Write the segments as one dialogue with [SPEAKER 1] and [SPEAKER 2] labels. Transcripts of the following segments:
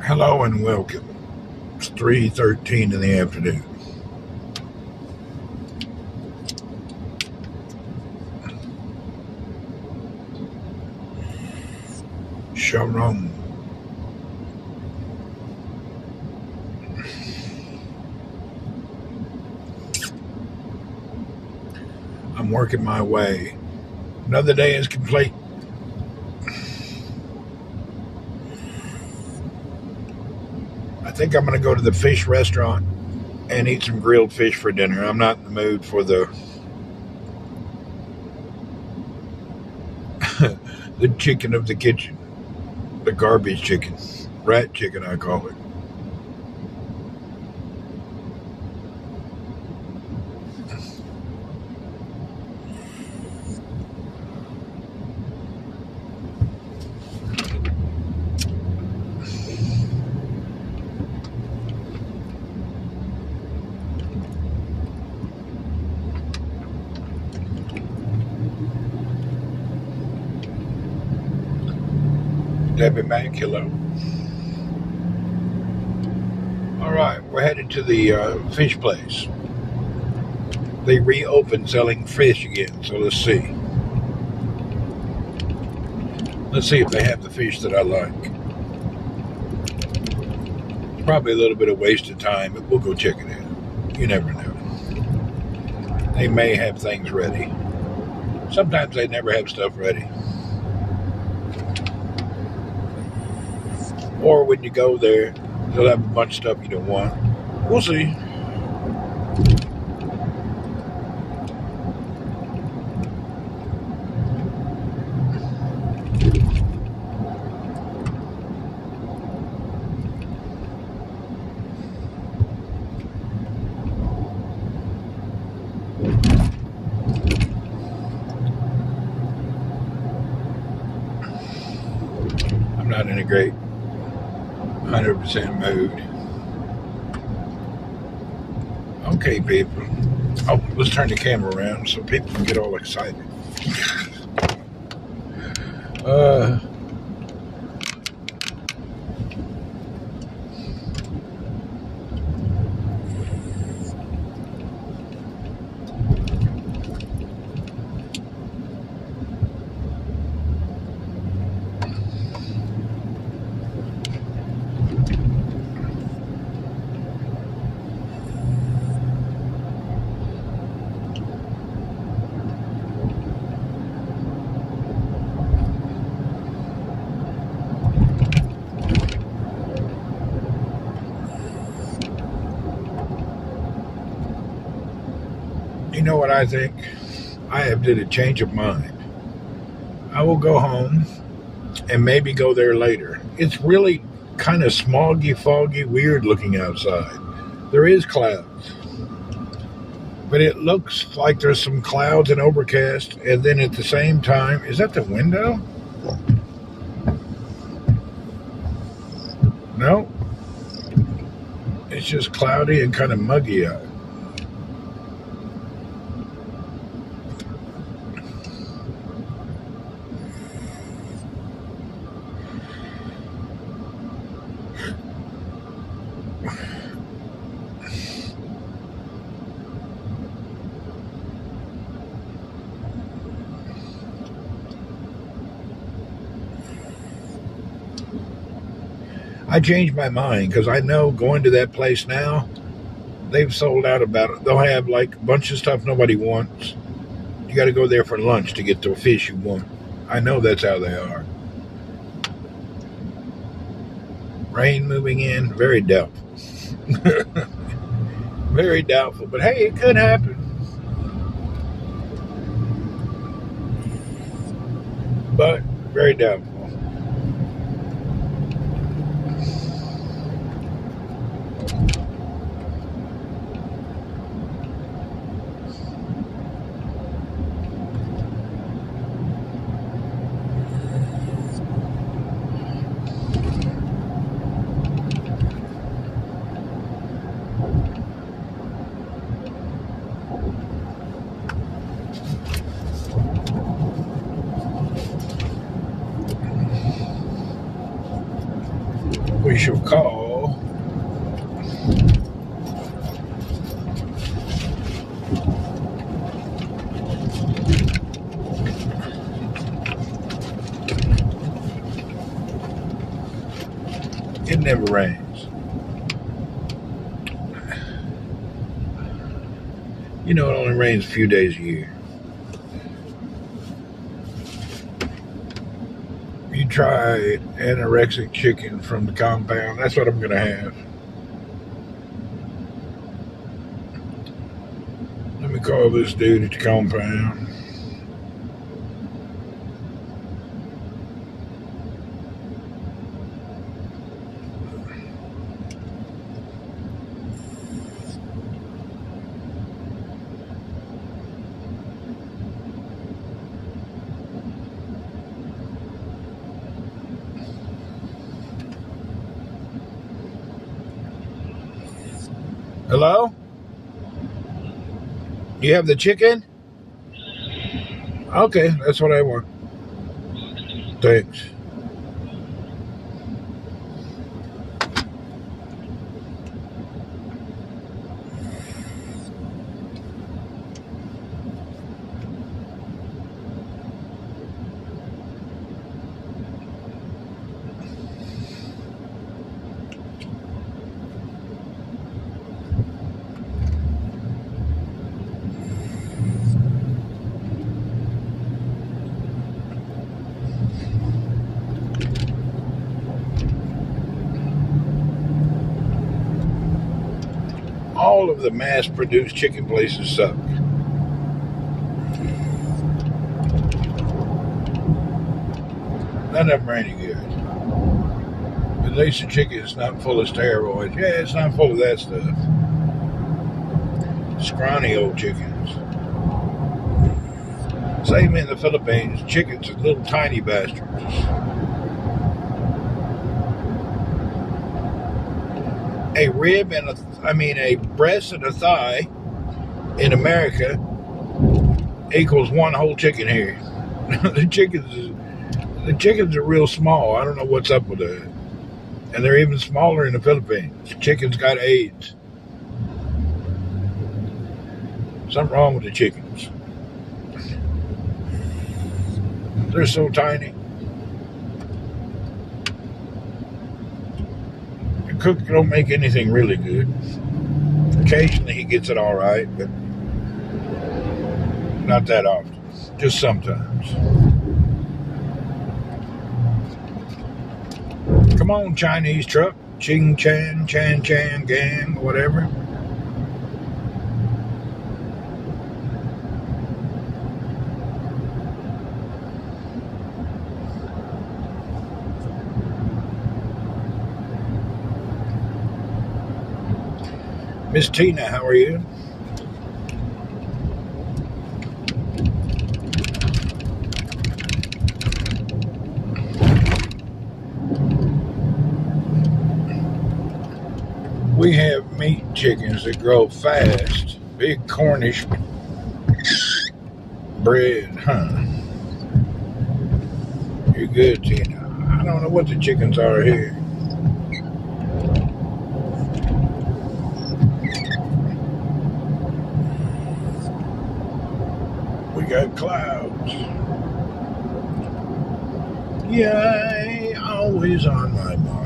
[SPEAKER 1] Hello and welcome. It's 3:13 in the afternoon. Shalom. I'm working my way. Another day is complete. I think I'm going to go to the fish restaurant and eat some grilled fish for dinner. I'm not in the mood for the chicken of the kitchen, the garbage chicken, rat chicken I call it. Debbie Mac, hello. All right, we're headed to the fish place. They reopened selling fish again, so let's see. Let's see if they have the fish that I like. Probably a little bit of waste of time, but we'll go check it out. You never know. They may have things ready. Sometimes they never have stuff ready. Or when you go there, they'll have a bunch of stuff you don't want. We'll see. I'm not in a great 100% mood. Okay, people. Oh, let's turn the camera around so people can get all excited. You know what I think? I have did a change of mind. I will go home and maybe go there later. It's really kind of smoggy, foggy, weird looking outside. There is clouds, but it looks like there's some clouds and overcast, and then at the same time, is that the window? No, it's just cloudy and kind of muggy out. I changed my mind because I know going to that place now, they've sold out about it. They'll have like a bunch of stuff nobody wants. You got to go there for lunch to get the fish you want. I know that's how they are. Rain moving in, very doubtful. Very doubtful, but hey, it could happen. But very doubtful. we shall call It Never Rains. You know, it only rains a few days a year. You try anorexic chicken from the compound. That's what I'm going to have. Let me call this dude at the compound. Hello? You have the chicken? Okay, that's what I want. Thanks. All of the mass-produced chicken places suck. None of them are any good. At least the chicken is not full of steroids. Yeah, it's not full of that stuff. Scrawny old chickens. Same in the Philippines. Chickens are little tiny bastards. A rib and a breast and a thigh in America equals one whole chicken here. The chickens are real small. I don't know what's up with that. And they're even smaller in the Philippines. Chickens got AIDS. Something wrong with the chickens. They're so tiny. The cook don't make anything really good. Occasionally he gets it all right, but not that often. Just sometimes. Come on, Chinese truck. Ching Chan, Chan Chan Gang, whatever. Miss Tina, how are you? We have meat chickens that grow fast. Big Cornish bread, huh? You're good, Tina. I don't know what the chickens are here. We got clouds. Yay, always on my mind.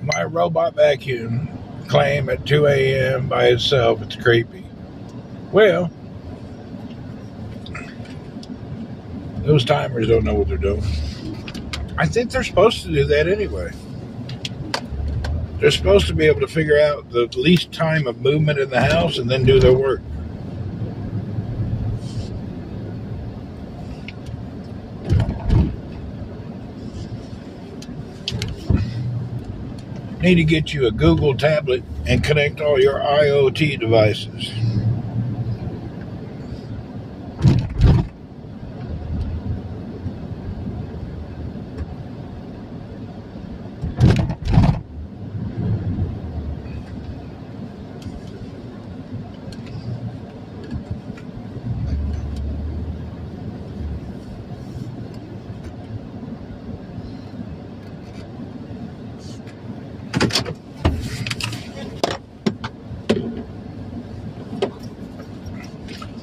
[SPEAKER 1] My robot vacuum claim at 2 a.m. by itself. It's creepy. Well, those timers don't know what they're doing. I think they're supposed to do that anyway. They're supposed to be able to figure out the least time of movement in the house and then do their work. Need to get you a Google tablet and connect all your IoT devices.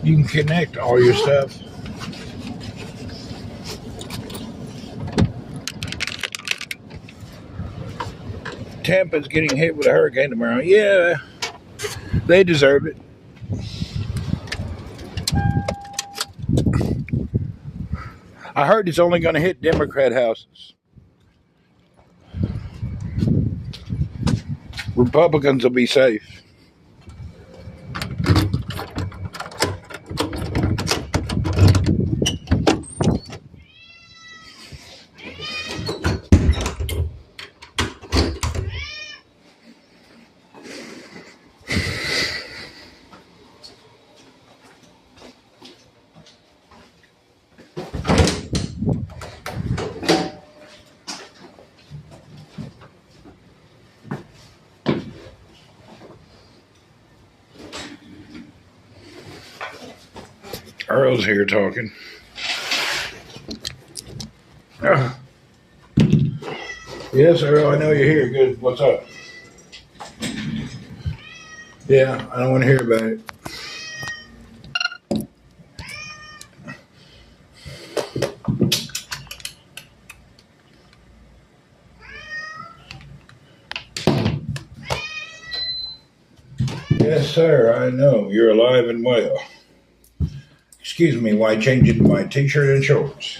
[SPEAKER 1] You can connect all your stuff. Tampa's getting hit with a hurricane tomorrow. Yeah, they deserve it. I heard it's only going to hit Democrat houses. Republicans will be safe. Earl's here talking. Yes, Earl, I know you're here. Good. What's up? Yeah, I don't want to hear about it. Yes, sir, I know. You're alive and well. Excuse me, why change into my t-shirt and shorts?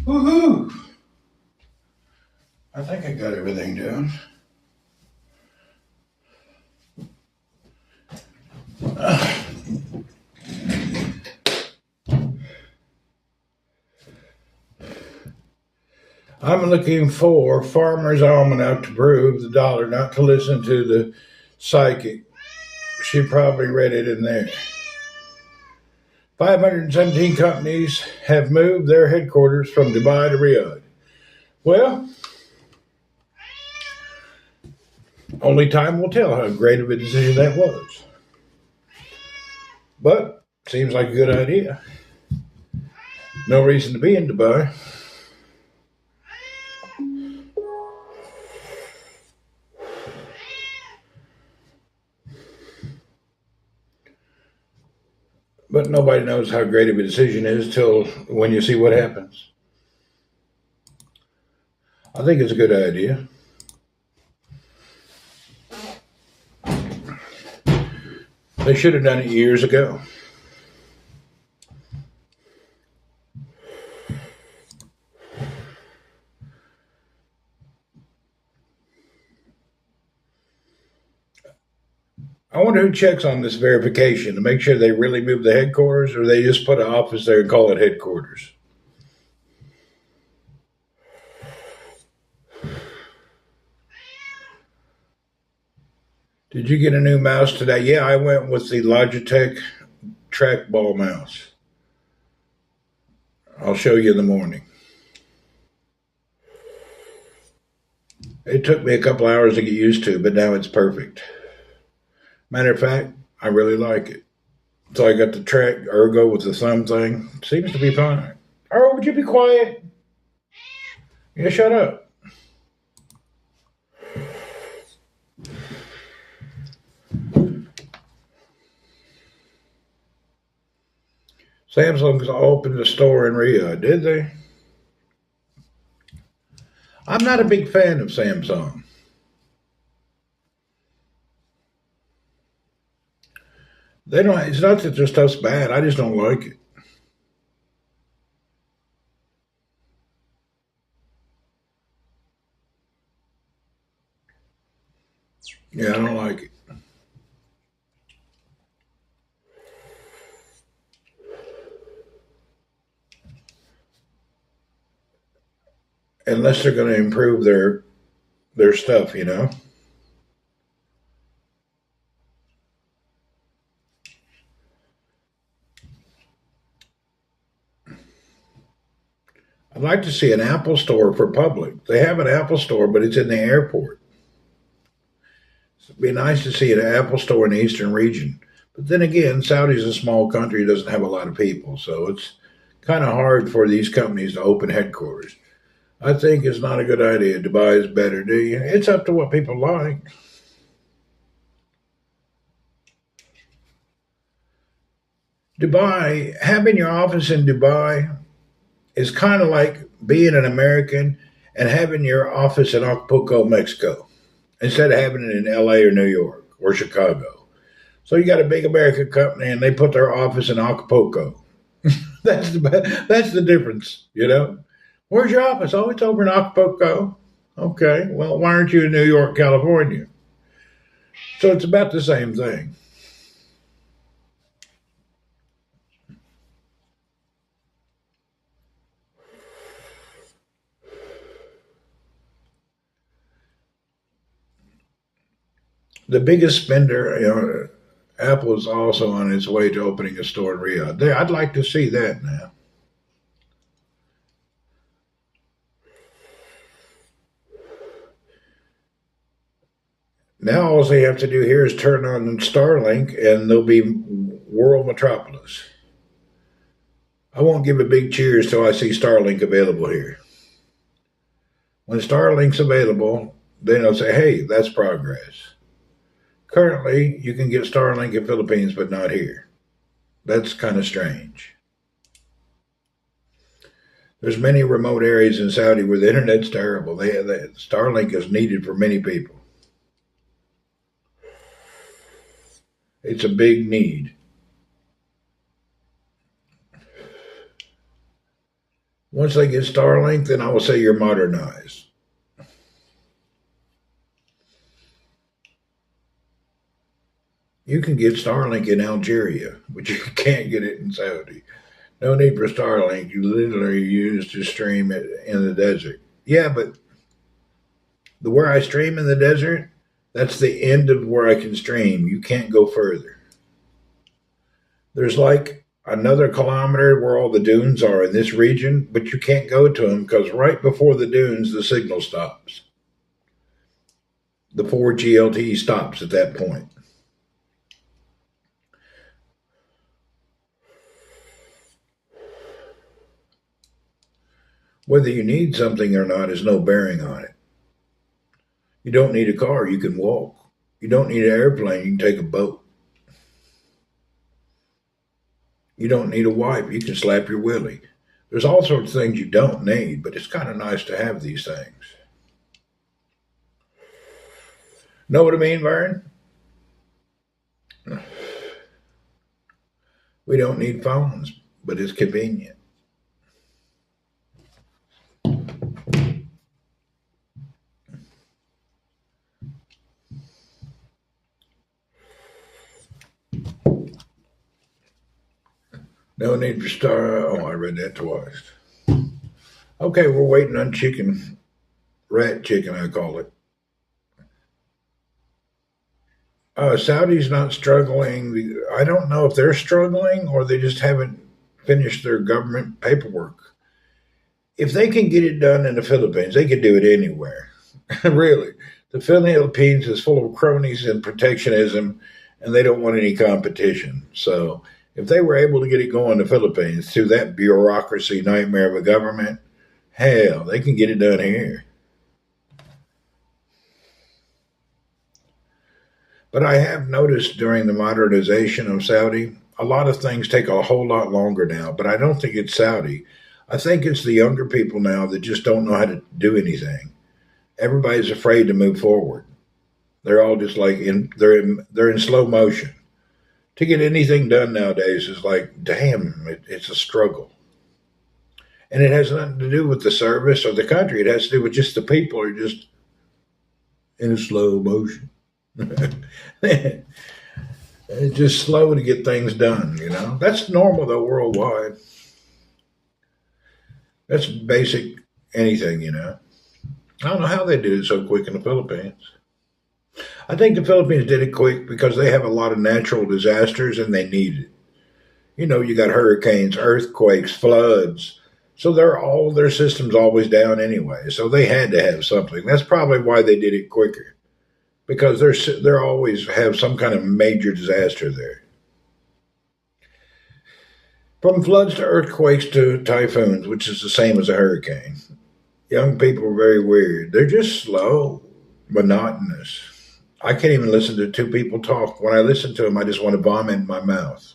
[SPEAKER 1] Woohoo! I think I got everything done. I'm looking for Farmer's Almanac to prove the dollar, not to listen to the psychic. She probably read it in there. 517 companies have moved their headquarters from Dubai to Riyadh. Well, only time will tell how great of a decision that was. But seems like a good idea. No reason to be in Dubai. But nobody knows how great of a decision is till when you see what happens. I think it's a good idea. They should have done it years ago. I wonder who checks on this verification to make sure they really move the headquarters, or they just put an office there and call it headquarters. Did you get a new mouse today? Yeah, I went with the Logitech trackball mouse. I'll show you in the morning. It took me a couple hours to get used to, but now it's perfect. Matter of fact, I really like it. So I got the track ergo with the thumb thing. Seems to be fine. Oh, would you be quiet? Yeah, shut up. Samsung's opened a store in Riyadh, did they? I'm not a big fan of Samsung. They don't. It's not that their stuff's bad. I just don't like it. Yeah, I don't like it. Unless they're going to improve their stuff, you know. I'd like to see an Apple store for public. They have an Apple store, but it's in the airport. It'd be nice to see an Apple store in the eastern region. But then again, Saudi's a small country, doesn't have a lot of people, so it's kind of hard for these companies to open headquarters. I think it's not a good idea. Dubai is better, do you? It's up to what people like. Dubai, having your office in Dubai is kind of like being an American and having your office in Acapulco, Mexico, instead of having it in LA or New York or Chicago. So you got a big American company and they put their office in Acapulco. That's the difference, you know. Where's your office? Oh, it's over in Acapulco. Okay, well, why aren't you in New York, California? So it's about the same thing. The biggest spender, you know, Apple is also on its way to opening a store in Riyadh. I'd like to see that now. Now all they have to do here is turn on Starlink, and there'll be world metropolis. I won't give a big cheers till I see Starlink available here. When Starlink's available, then they'll say, "Hey, that's progress." Currently, you can get Starlink in Philippines, but not here. That's kind of strange. There's many remote areas in Saudi where the internet's terrible. Starlink is needed for many people. It's a big need. Once they get Starlink, then I will say you're modernized. You can get Starlink in Algeria, but you can't get it in Saudi. No need for Starlink. You literally use to stream it in the desert. Yeah, but the where I stream in the desert, that's the end of where I can stream. You can't go further. There's like another kilometer where all the dunes are in this region, but you can't go to them because right before the dunes, the signal stops. The 4G LTE stops at that point. Whether you need something or not is no bearing on it. You don't need a car, you can walk. You don't need an airplane, you can take a boat. You don't need a wipe, you can slap your willy. There's all sorts of things you don't need, but it's kind of nice to have these things. Know what I mean, Vern? We don't need phones, but it's convenient. No need for star. Oh, I read that twice. Okay, we're waiting on chicken, rat chicken, I call it. Saudi's not struggling. I don't know if they're struggling or they just haven't finished their government paperwork. If they can get it done in the Philippines, they could do it anywhere. Really. The Philippines is full of cronies and protectionism, and they don't want any competition. So if they were able to get it going in the Philippines through that bureaucracy nightmare of a government, hell, they can get it done here. But I have noticed during the modernization of Saudi, a lot of things take a whole lot longer now. But I don't think it's Saudi. I think it's the younger people now that just don't know how to do anything. Everybody's afraid to move forward. They're all just like they're in slow motion. To get anything done nowadays is like, damn, it's a struggle. And it has nothing to do with the service or the country. It has to do with just the people are just in a slow motion. It's just slow to get things done. That's normal though worldwide. That's basic anything. I don't know how they did it so quick in the Philippines. I think the Philippines did it quick because they have a lot of natural disasters and they need it. You got hurricanes, earthquakes, floods. So all their systems always down anyway. So they had to have something. That's probably why they did it quicker. Because they're always have some kind of major disaster there. From floods to earthquakes to typhoons, which is the same as a hurricane. Young people are very weird. They're just slow, monotonous. I can't even listen to two people talk. When I listen to them, I just want to vomit in my mouth.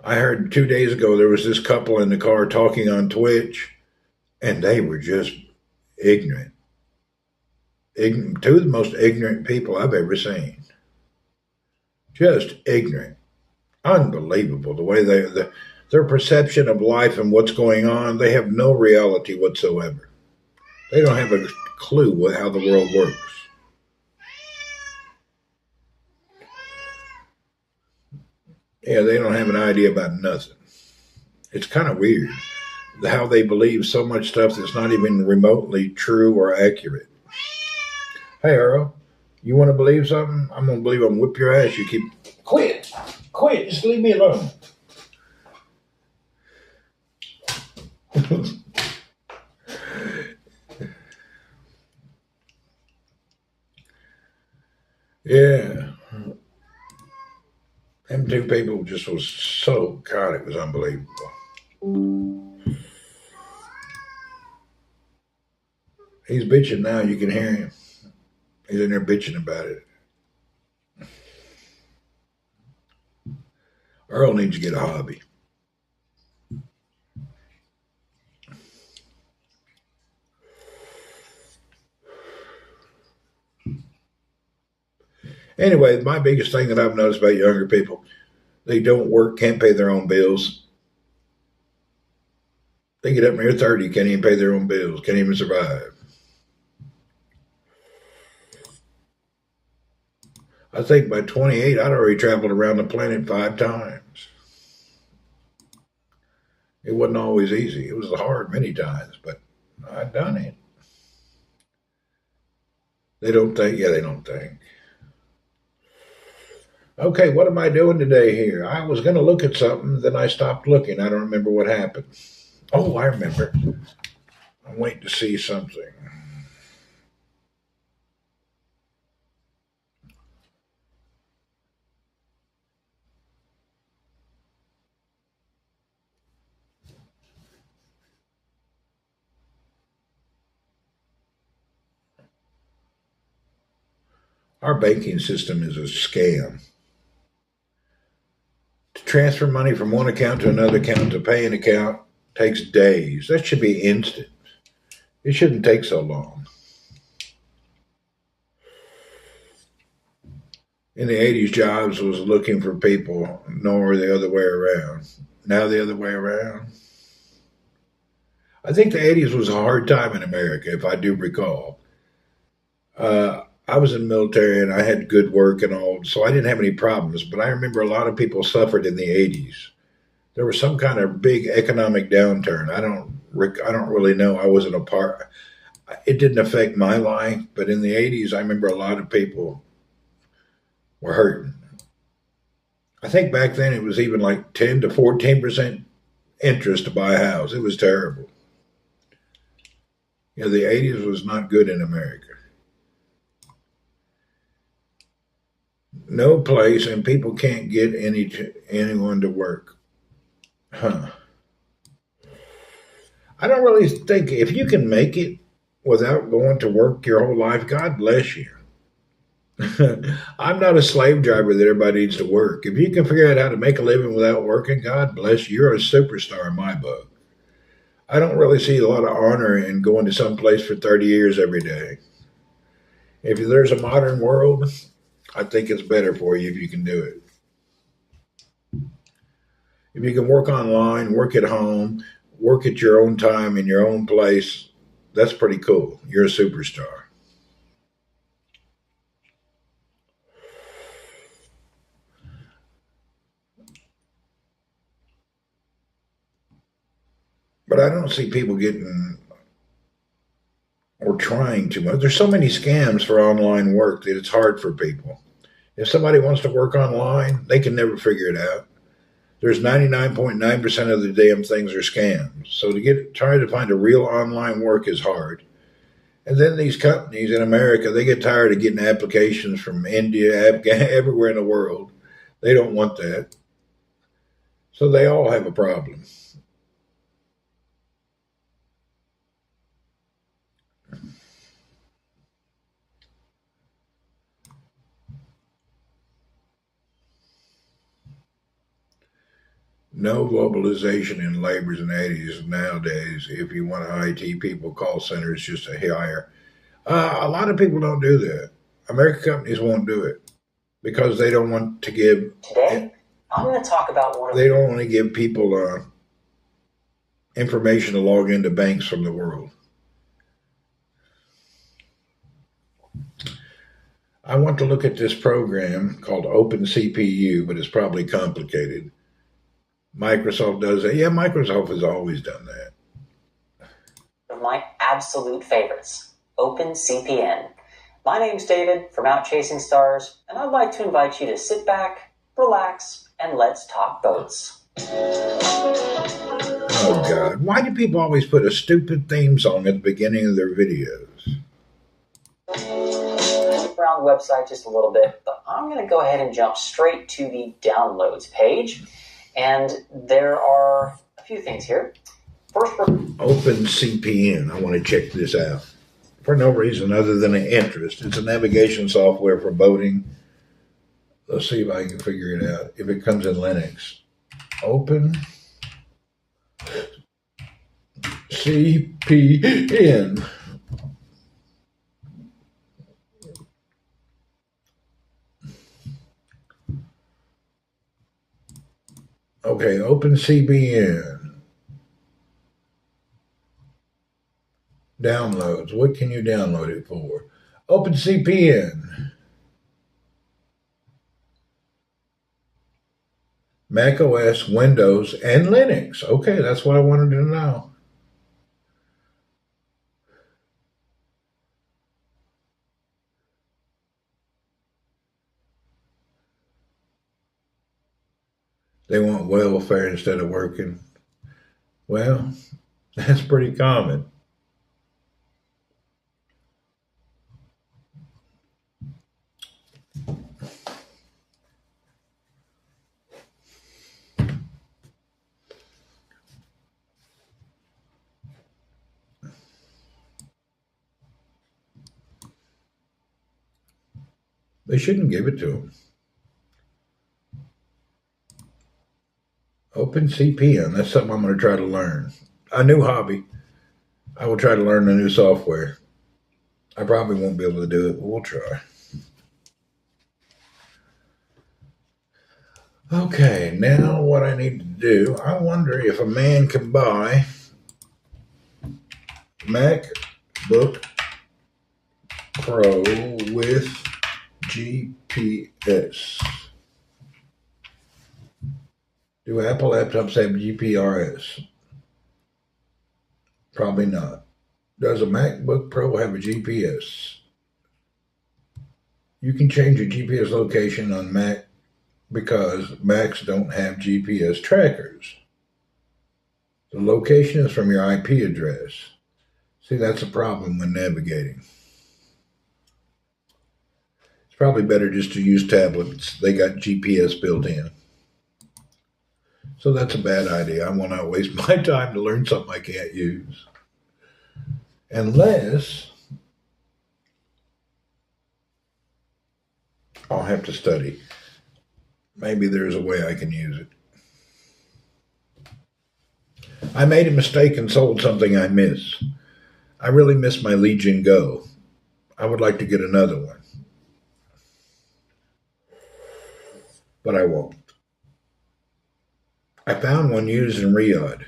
[SPEAKER 1] I heard 2 days ago there was this couple in the car talking on Twitch, and they were just ignorant. Two of the most ignorant people I've ever seen. Just ignorant. Unbelievable. The way their perception of life and what's going on, they have no reality whatsoever. They don't have a clue how the world works. Yeah, they don't have an idea about nothing. It's kind of weird how they believe so much stuff that's not even remotely true or accurate. Hey, Earl, you want to believe something? I'm going to believe I'm going to whip your ass. You keep... Quit! Quit! Just leave me alone. Yeah. Them two people just was so... God, it was unbelievable. He's bitching now. You can hear him. He's in there bitching about it. Earl needs to get a hobby. Anyway, my biggest thing that I've noticed about younger people, they don't work, can't pay their own bills. They get up near 30, can't even pay their own bills, can't even survive. I think by 28, I'd already traveled around the planet 5 times. It wasn't always easy. It was hard many times, but I'd done it. They don't think. Yeah, they don't think. Okay, what am I doing today here? I was going to look at something, then I stopped looking. I don't remember what happened. Oh, I remember. I'm waiting to see something. Our banking system is a scam. To transfer money from one account to another account to pay an account takes days. That should be instant. It shouldn't take so long. In the 80s, Jobs was looking for people, nor the other way around. Now the other way around. I think the 80s was a hard time in America, if I do recall. I was in the military and I had good work and all, so I didn't have any problems. But I remember a lot of people suffered in the 80s. There was some kind of big economic downturn. I don't really know. I wasn't a part. It didn't affect my life, but in the 80s, I remember a lot of people were hurting. I think back then it was even like 10 to 14% interest to buy a house. It was terrible. You know, the 80s was not good in America. No place, and people can't get anyone to work. Huh. I don't really think if you can make it without going to work your whole life, God bless you. I'm not a slave driver that everybody needs to work. If you can figure out how to make a living without working, God bless you. You're a superstar in my book. I don't really see a lot of honor in going to some place for 30 years every day. If there's a modern world, I think it's better for you if you can do it. If you can work online, work at home, work at your own time in your own place, that's pretty cool. You're a superstar. But I don't see people getting or trying too much. There's so many scams for online work that it's hard for people. If somebody wants to work online, they can never figure it out. There's 99.9% of the damn things are scams. So try to find a real online work is hard. And then these companies in America, they get tired of getting applications from India, Afghan, everywhere in the world. They don't want that. So they all have a problem. No globalization in labors in the 80s. Nowadays, if you want IT people, call centers just to hire. A lot of people don't do that. American companies won't do it because they don't want to give.
[SPEAKER 2] Today, I'm going to talk about one of
[SPEAKER 1] They don't want to give people information to log into banks from the world. I want to look at this program called OpenCPU, but it's probably complicated. Microsoft does that. Yeah, Microsoft has always done that.
[SPEAKER 2] my absolute favorites, OpenCPN. My name's David from Out Chasing Stars, and I'd like to invite you to sit back, relax, and let's talk boats.
[SPEAKER 1] Oh, God. Why do people always put a stupid theme song at the beginning of their videos?
[SPEAKER 2] Around the website just a little bit, but I'm going to go ahead and jump straight to the downloads page. And there are a few things here. First,
[SPEAKER 1] OpenCPN. I want to check this out. For no reason other than an interest. It's a navigation software for boating. Let's see if I can figure it out. If it comes in Linux. Open CPN. Okay, OpenCPN. Downloads. What can you download it for? OpenCPN. Mac OS, Windows, and Linux. Okay, that's what I wanted to know. They want welfare instead of working. Well, that's pretty common. They shouldn't give it to them. OpenCPN. That's something I'm going to try to learn. A new hobby. I will try to learn the new software. I probably won't be able to do it, but we'll try. Okay, now what I need to do, I wonder if a man can buy MacBook Pro with GPS. Do Apple laptops have GPRS? Probably not. Does a MacBook Pro have a GPS? You can change your GPS location on Mac because Macs don't have GPS trackers. The location is from your IP address. See, that's a problem when navigating. It's probably better just to use tablets. They got GPS built in. So that's a bad idea. I will not waste my time to learn something I can't use. Unless I'll have to study. Maybe there's a way I can use it. I made a mistake and sold something I miss. I really miss my Legion Go. I would like to get another one. But I won't. I found one used in Riyadh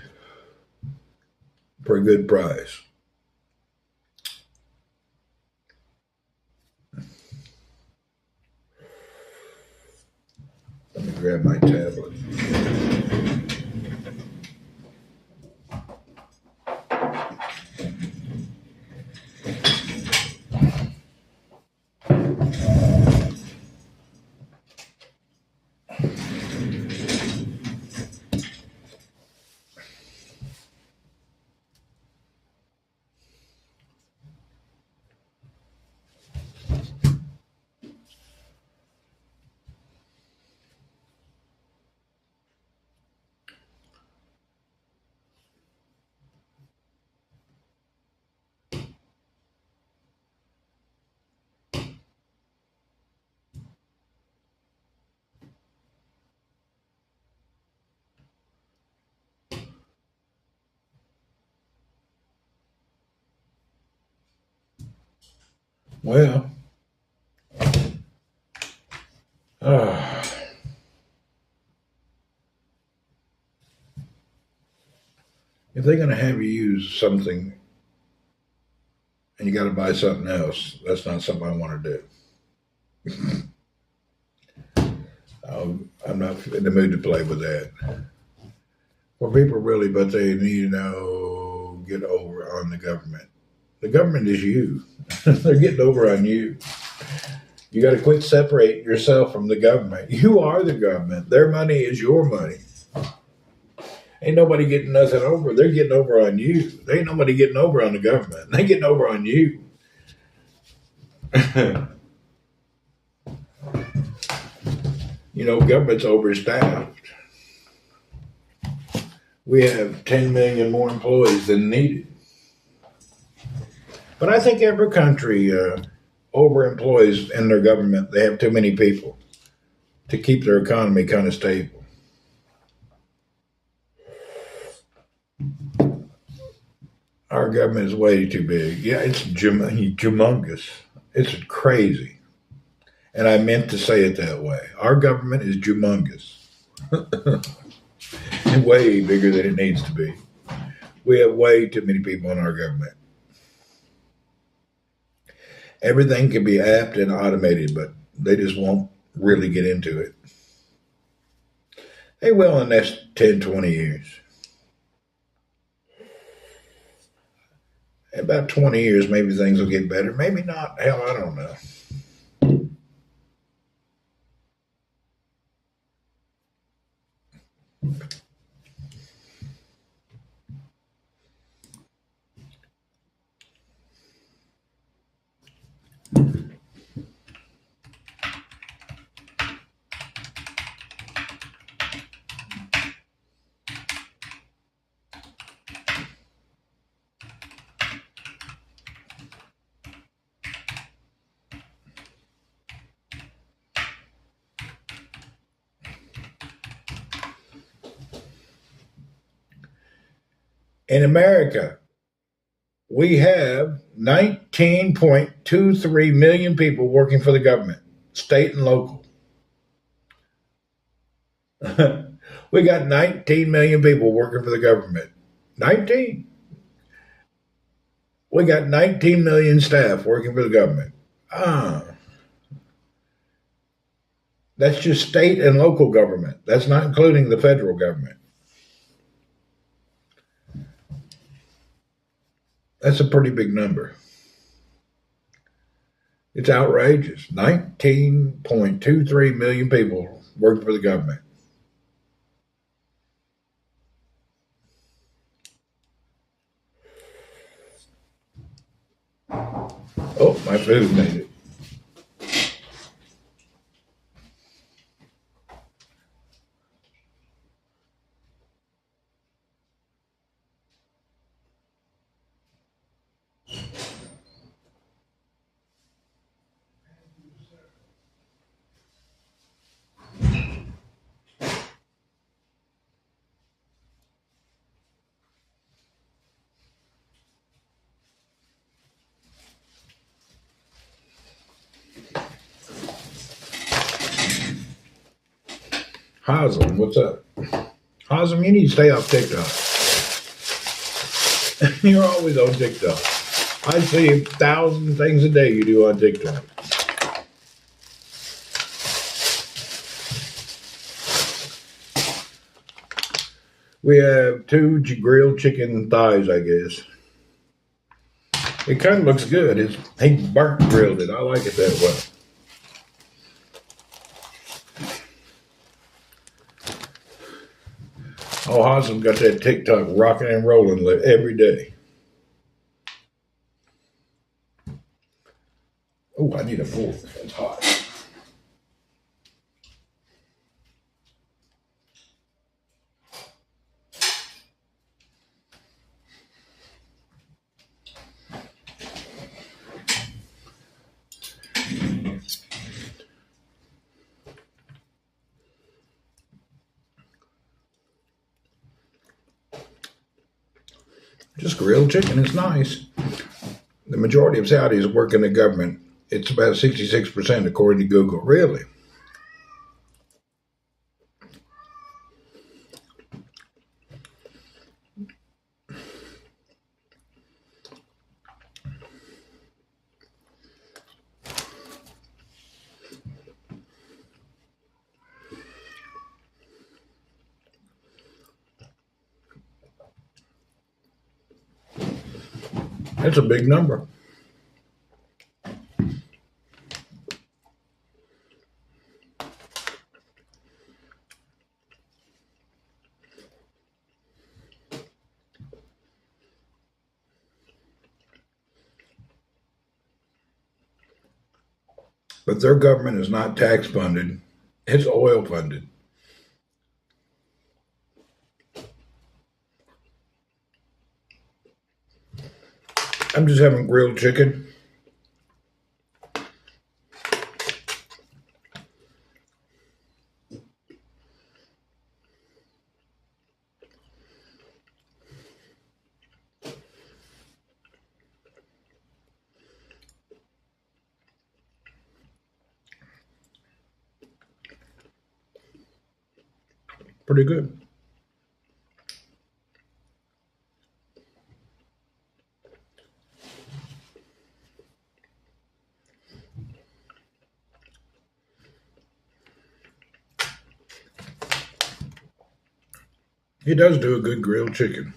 [SPEAKER 1] for a good price. Let me grab my tablet. Well, if they're going to have you use something and you got to buy something else, that's not something I want to do. I'm not in the mood to play with that. For people really, but they need to get over on the government. The government is you. They're getting over on you. You got to quit separating yourself from the government. You are the government. Their money is your money. Ain't nobody getting nothing over. They're getting over on you. There ain't nobody getting over on the government. They getting over on you. You know, government's overstaffed. We have 10 million more employees than needed. But I think every country overemploys in their government. They have too many people to keep their economy kind of stable. Our government is way too big. Yeah, it's humongous. It's crazy. And I meant to say it that way. Our government is humongous. Way bigger than it needs to be. We have way too many people in our government. Everything can be apped and automated, but they just won't really get into it. They will in the next 10, 20 years. In about 20 years, maybe things will get better. Maybe not. Hell, I don't know. In America, we have 19.23 million people working for the government, state and local. We got 19 million people working for the government. 19. We got 19 million staff working for the government. That's just state and local government. That's not including the federal government. That's a pretty big number. It's outrageous. 19.23 million people working for the government. Oh, my food made it. Haslam, what's up? Haslam, you need to stay off TikTok. You're always on TikTok. I see 1,000 things a day you do on TikTok. We have two grilled chicken thighs, I guess. It kind of looks good. He burnt grilled it. I like it that way. Oh, Haslam got that TikTok rocking and rolling every day. Oh, I need a fork. It's hot. Just grilled chicken. It's nice. The majority of Saudis work in the government. It's about 66% according to Google. Really? That's a big number. But their government is not tax funded. It's oil funded. I'm just having grilled chicken. Pretty good. He does do a good grilled chicken.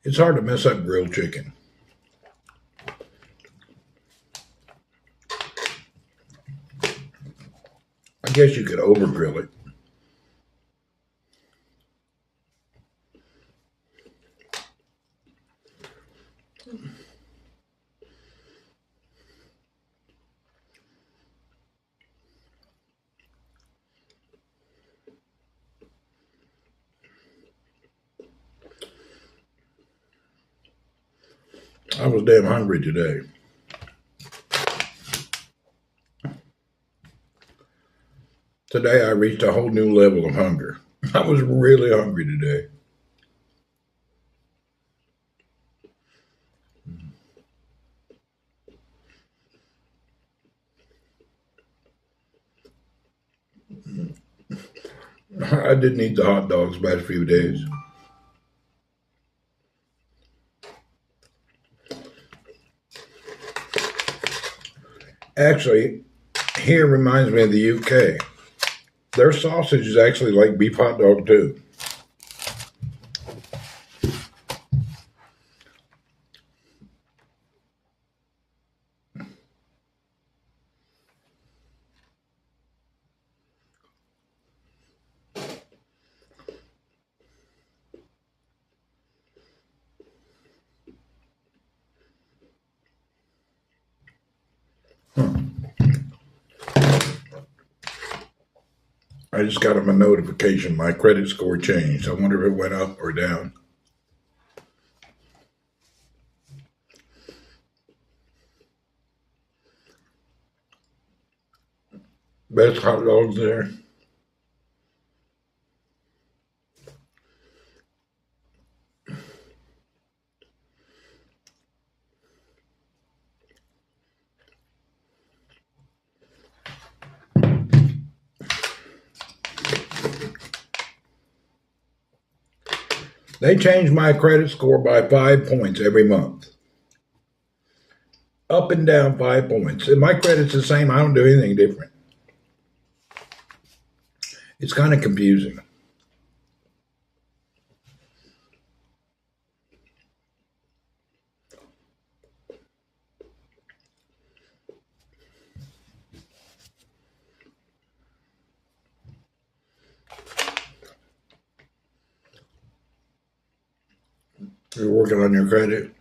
[SPEAKER 1] It's hard to mess up grilled chicken. I guess you could over grill it. I was damn hungry today. Today I reached a whole new level of hunger. I was really hungry today. I didn't eat the hot dogs by a few days. Actually, here reminds me of the UK. Their sausage is actually like beef hot dog too. I just got a notification. My credit score changed. I wonder if it went up or down. Best hot dogs there. They change my credit score by 5 points every month. Up and down 5 points. And my credit's the same. I don't do anything different. It's kind of confusing. You're working on your credit.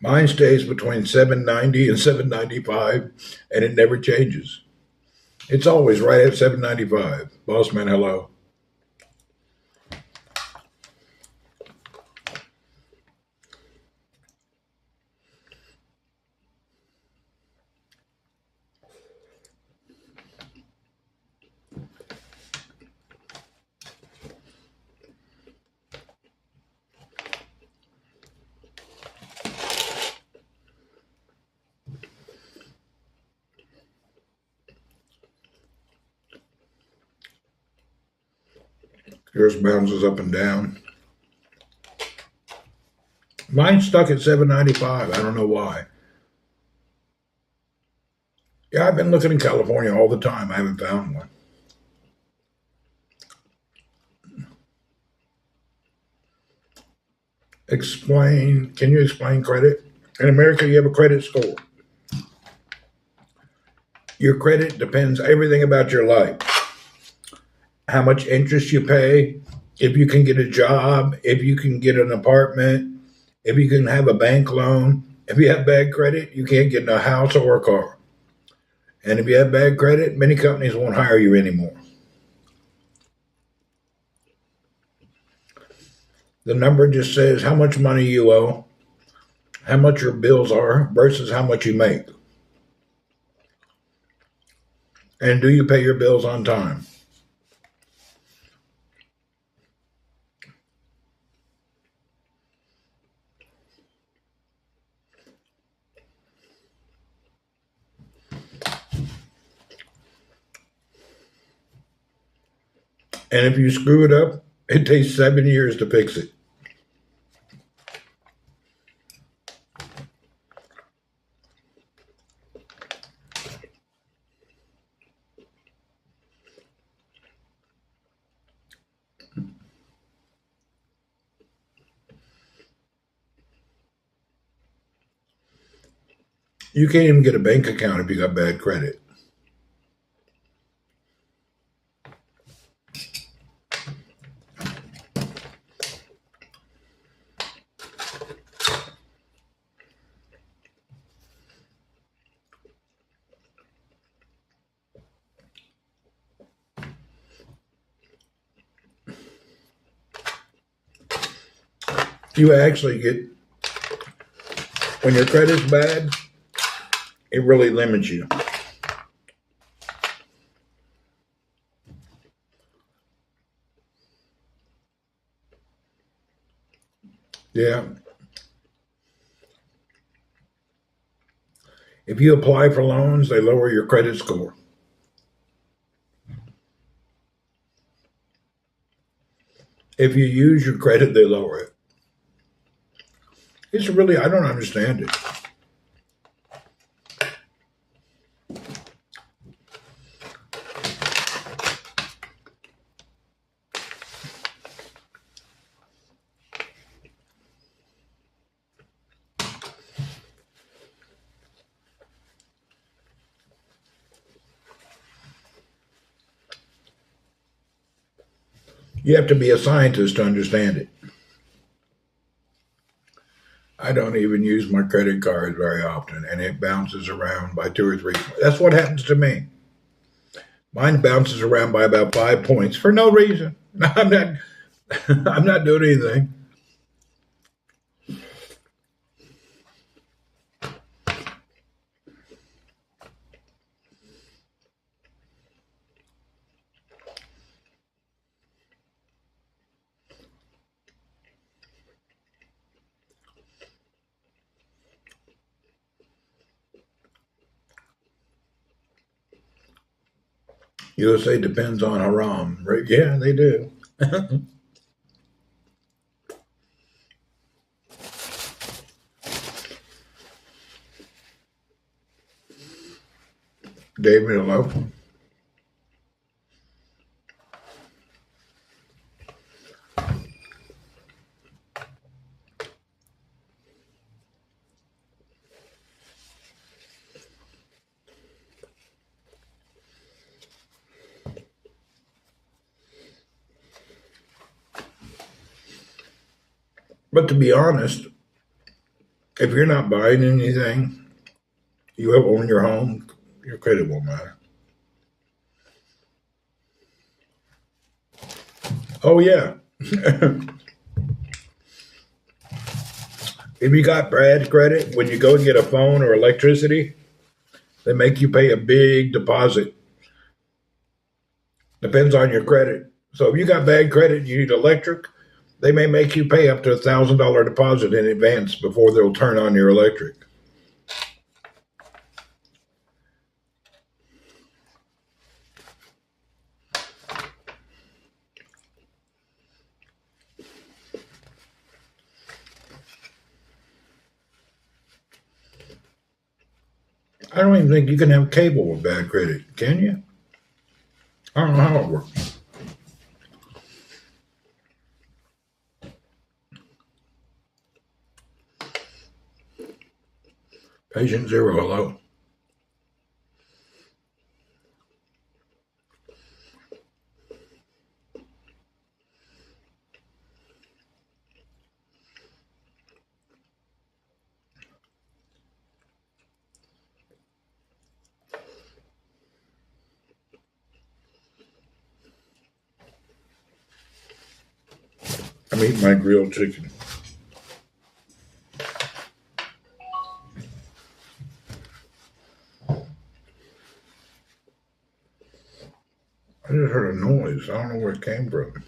[SPEAKER 1] Mine stays between 790 and 795, and it never changes. It's always right at 795. Boss man, hello. Yours bounces up and down. Mine's stuck at 795. I don't know why. Yeah, I've been looking in California all the time. I haven't found one. Explain. Can you explain credit? In America, you have a credit score. Your credit depends everything about your life. How much interest you pay, if you can get a job, if you can get an apartment, if you can have a bank loan. If you have bad credit, you can't get a house or a car. And if you have bad credit, many companies won't hire you anymore. The number just says how much money you owe, how much your bills are versus how much you make. And do you pay your bills on time? And if you screw it up, it takes 7 years to fix it. You can't even get a bank account if you got bad credit. You actually get, when your credit's bad, it really limits you. Yeah. If you apply for loans, they lower your credit score. If you use your credit, they lower it. It's really, I don't understand it. You have to be a scientist to understand it. I don't even use my credit card very often, and it bounces around by 2 or 3. That's what happens to me. Mine bounces around by about 5 points for no reason. I'm not. I'm not doing anything. USA depends on Haram, right? Yeah, they do. David, hello. But to be honest, if you're not buying anything, you have own your home, your credit won't matter. Oh yeah. If you got bad credit, when you go and get a phone or electricity, they make you pay a big deposit. Depends on your credit. So if you got bad credit and you need electric, they may make you pay up to $1,000 deposit in advance before they'll turn on your electric. I don't even think you can have cable with bad credit, can you? I don't know how it works. Patient zero, hello. I'm eating my grilled chicken. I just heard a noise. I don't know where it came from.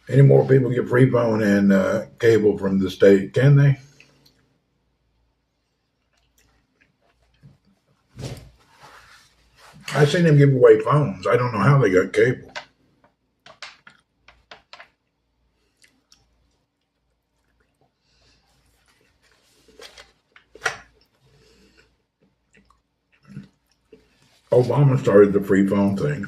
[SPEAKER 1] Any more people get free phone and cable from the state? Can they? I seen them give away phones. I don't know how they got cable. Obama started the free phone thing.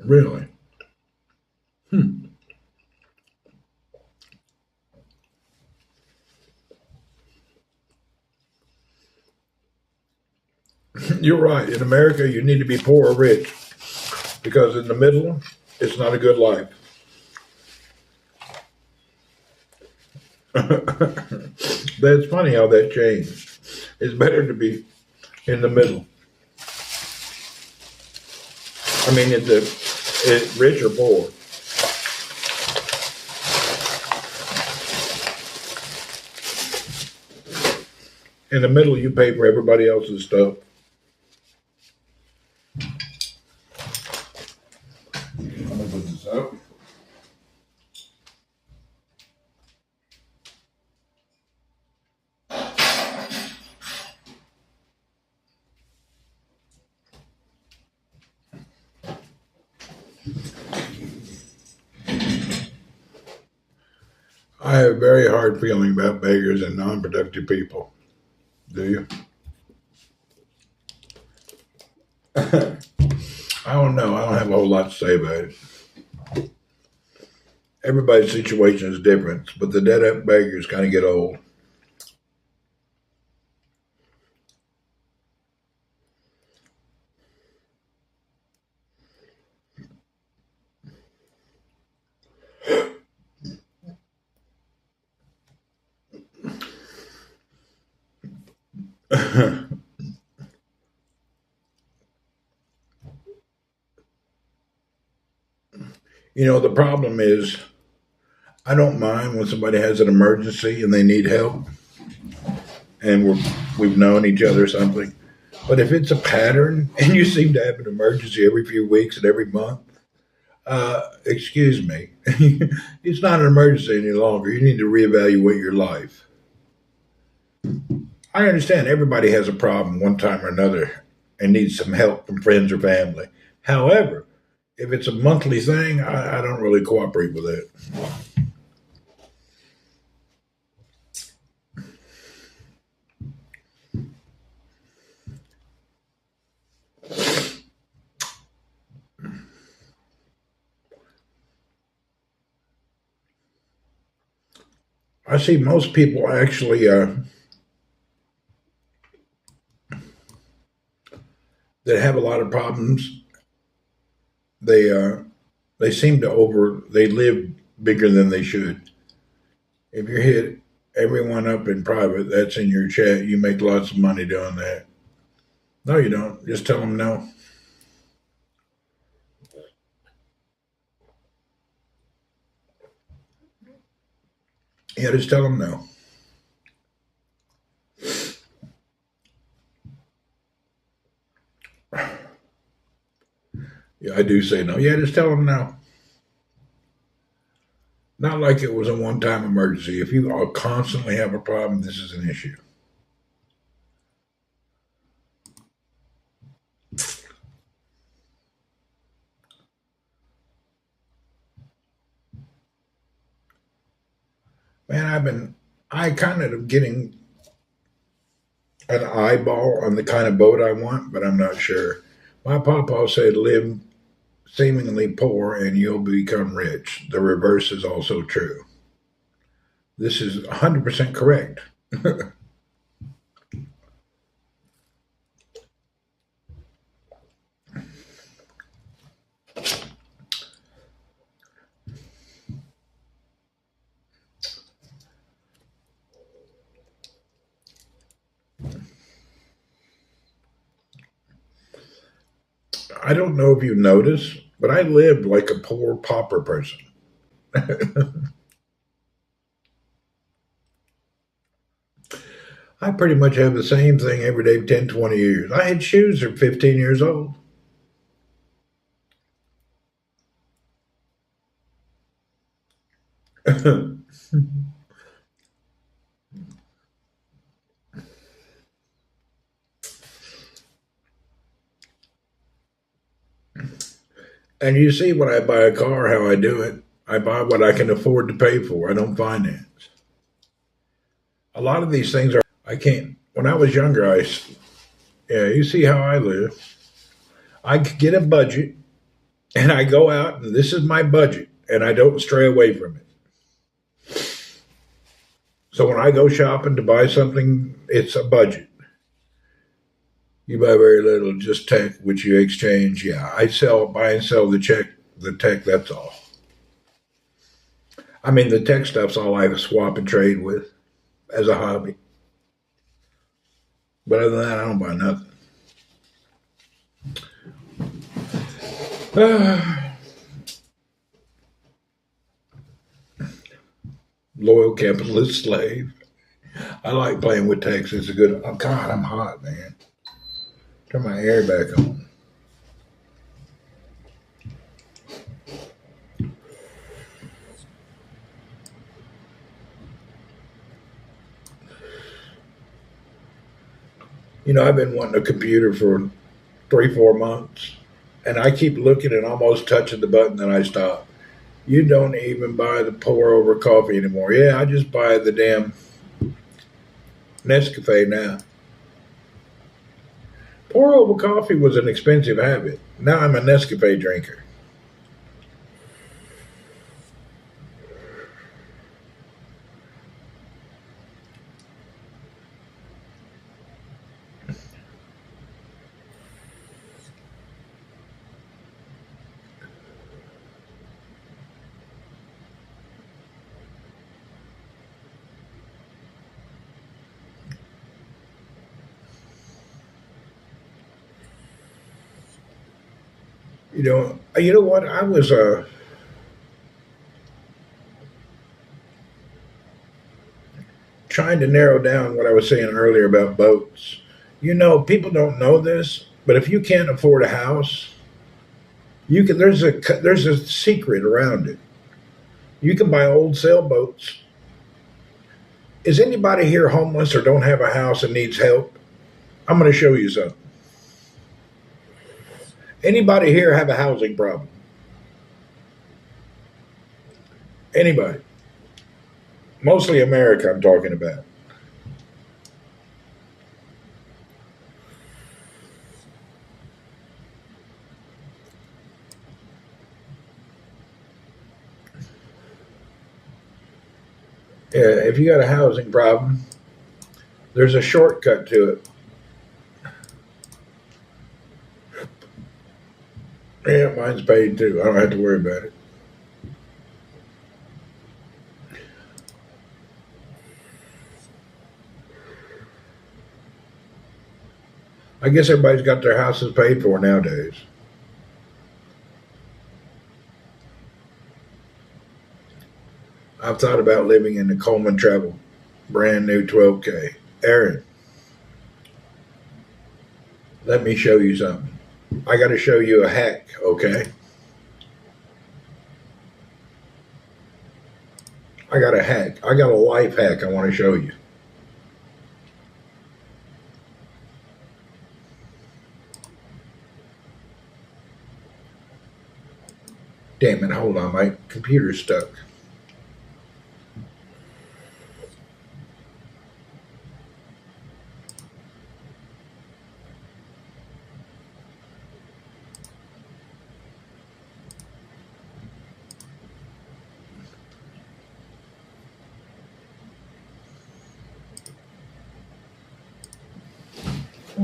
[SPEAKER 1] Really? You're right. In America, you need to be poor or rich because in the middle, it's not a good life. That's funny how that changed. It's better to be in the middle. I mean, it's rich or poor. In the middle, you pay for everybody else's stuff. I'm gonna put this up. I have a very hard feeling about beggars and non-productive people. Do you? I don't know. I don't have a whole lot to say about it. Everybody's situation is different, but the dead up beggars kind of get old. The problem is I don't mind when somebody has an emergency and they need help and we've known each other or something. But if it's a pattern and you seem to have an emergency every few weeks and every month, excuse me, it's not an emergency any longer. You need to reevaluate your life. I understand everybody has a problem one time or another and needs some help from friends or family. However, if it's a monthly thing, I don't really cooperate with it. I see most people actually that have a lot of problems. They they seem to they live bigger than they should. If you hit everyone up in private, that's in your chat. You make lots of money doing that. No, you don't. Just tell them no. Yeah, just tell them no. Yeah, I do say no. Yeah, just tell them no. Not like it was a one-time emergency. If you all constantly have a problem, this is an issue. Man, I kind of getting an eyeball on the kind of boat I want, but I'm not sure. My papa said live seemingly poor and you'll become rich. The reverse is also true. This is 100% correct. I don't know if you noticed, but I lived like a poor pauper person. I pretty much have the same thing every day for 10, 20 years. I had shoes at 15 years old. And you see when I buy a car how I do it. I buy what I can afford to pay for. I don't finance. A lot of these things are, I can't. When I was younger, yeah, you see how I live. I could get a budget and I go out and this is my budget and I don't stray away from it. So when I go shopping to buy something, it's a budget. You buy very little, just tech, which you exchange. Yeah, buy and sell the tech. That's all. I mean, the tech stuff's all I swap and trade with as a hobby. But other than that, I don't buy nothing. Loyal capitalist slave. I like playing with text. It's a good. Oh God, I'm hot, man. Turn my air back on. You know, I've been wanting a computer for 3, 4 months, and I keep looking and almost touching the button, then I stop. You don't even buy the pour over coffee anymore. Yeah, I just buy the damn Nescafe now. Pour over coffee was an expensive habit. Now I'm a Nescafe drinker. You know what? I was trying to narrow down what I was saying earlier about boats. You know, people don't know this, but if you can't afford a house, you can. There's a secret around it. You can buy old sailboats. Is anybody here homeless or don't have a house and needs help? I'm going to show you something. Anybody here have a housing problem? Anybody? Mostly America, I'm talking about. Yeah, if you got a housing problem, there's a shortcut to it. Yeah, mine's paid too. I don't have to worry about it. I guess everybody's got their houses paid for nowadays. I've thought about living in the Coleman Travel brand new 12K. Aaron, let me show you something. I got to show you a hack, okay? I got a hack. I got a life hack I want to show you. Damn it, hold on. My computer's stuck.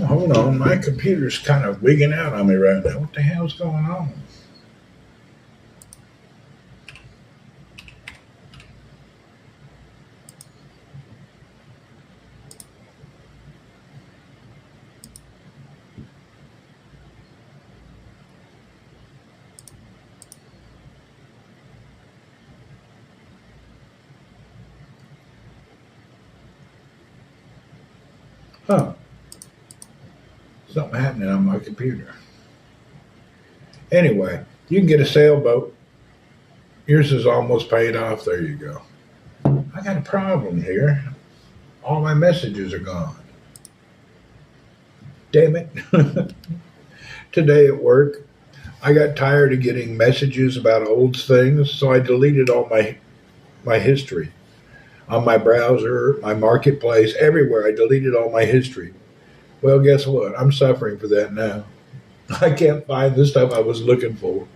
[SPEAKER 1] Hold on. My computer's kind of wigging out on me right now. What the hell's going on? Huh, something happening on my computer. Anyway, you can get a sailboat. Yours is almost paid off. There you go. I got a problem here. All my messages are gone. Damn it. Today at work, I got tired of getting messages about old things, so I deleted all my history on my browser, my marketplace, everywhere. I deleted all my history. Well, guess what? I'm suffering for that now. I can't find the stuff I was looking for.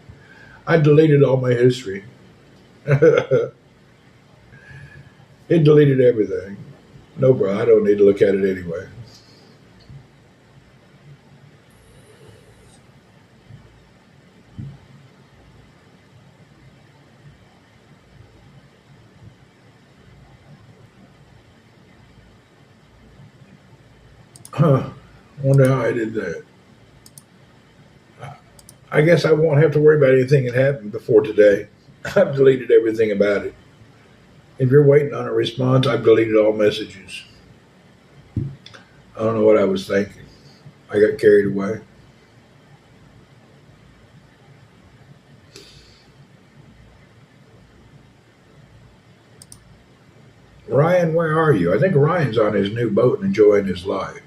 [SPEAKER 1] I deleted all my history. It deleted everything. No, bro, I don't need to look at it anyway. Huh. Wonder how I did that. I guess I won't have to worry about anything that happened before today. I've deleted everything about it. If you're waiting on a response, I've deleted all messages. I don't know what I was thinking. I got carried away. Ryan, where are you? I think Ryan's on his new boat and enjoying his life.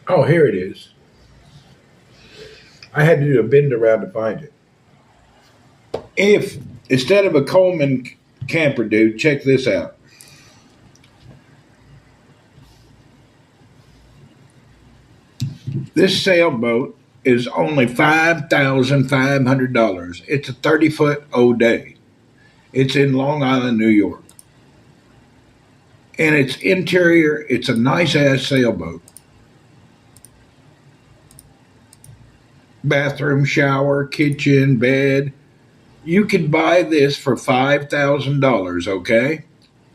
[SPEAKER 1] Oh, here it is. I had to do a bend around to find it. If instead of a Coleman camper, dude, check this out. This sailboat is only $5,500. It's a 30-foot day. It's in Long Island, New York. And its interior, it's a nice ass sailboat. Bathroom, shower, kitchen, bed. You can buy this for $5,000, okay?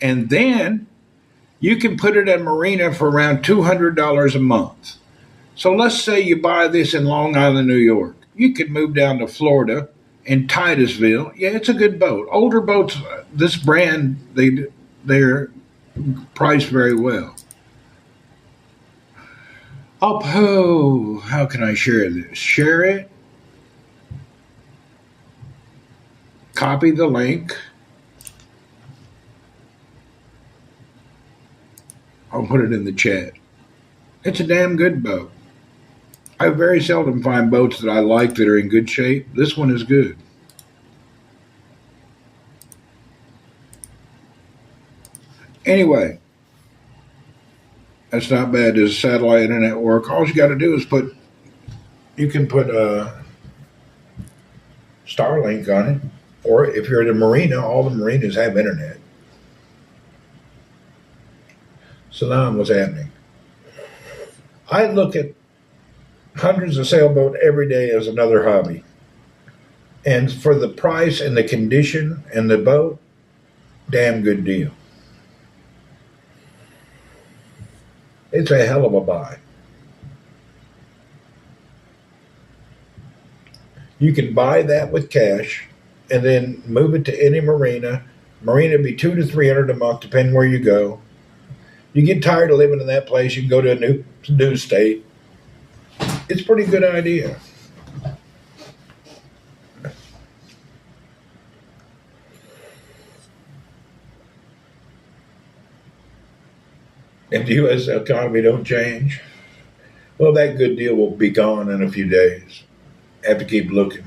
[SPEAKER 1] And then you can put it at marina for around $200 a month. So let's say you buy this in Long Island, New York. You could move down to Florida in Titusville. Yeah, it's a good boat. Older boats, this brand, they're priced very well. Oh, how can I share this? Share it, copy the link. I'll put it in the chat. It's a damn good boat. I very seldom find boats that I like that are in good shape. This one is good. Anyway, that's not bad. Does satellite internet work? All you got to do is you can put Starlink on it. Or if you're at a marina, all the marinas have internet. So now what's happening? I look at hundreds of sailboat every day as another hobby. And for the price and the condition and the boat, damn good deal. It's a hell of a buy. You can buy that with cash and then move it to any marina. Marina be $200 to $300 a month, depending where you go. You get tired of living in that place, you can go to a new state. It's a pretty good idea. If the U.S. economy don't change, well, that good deal will be gone in a few days. Have to keep looking.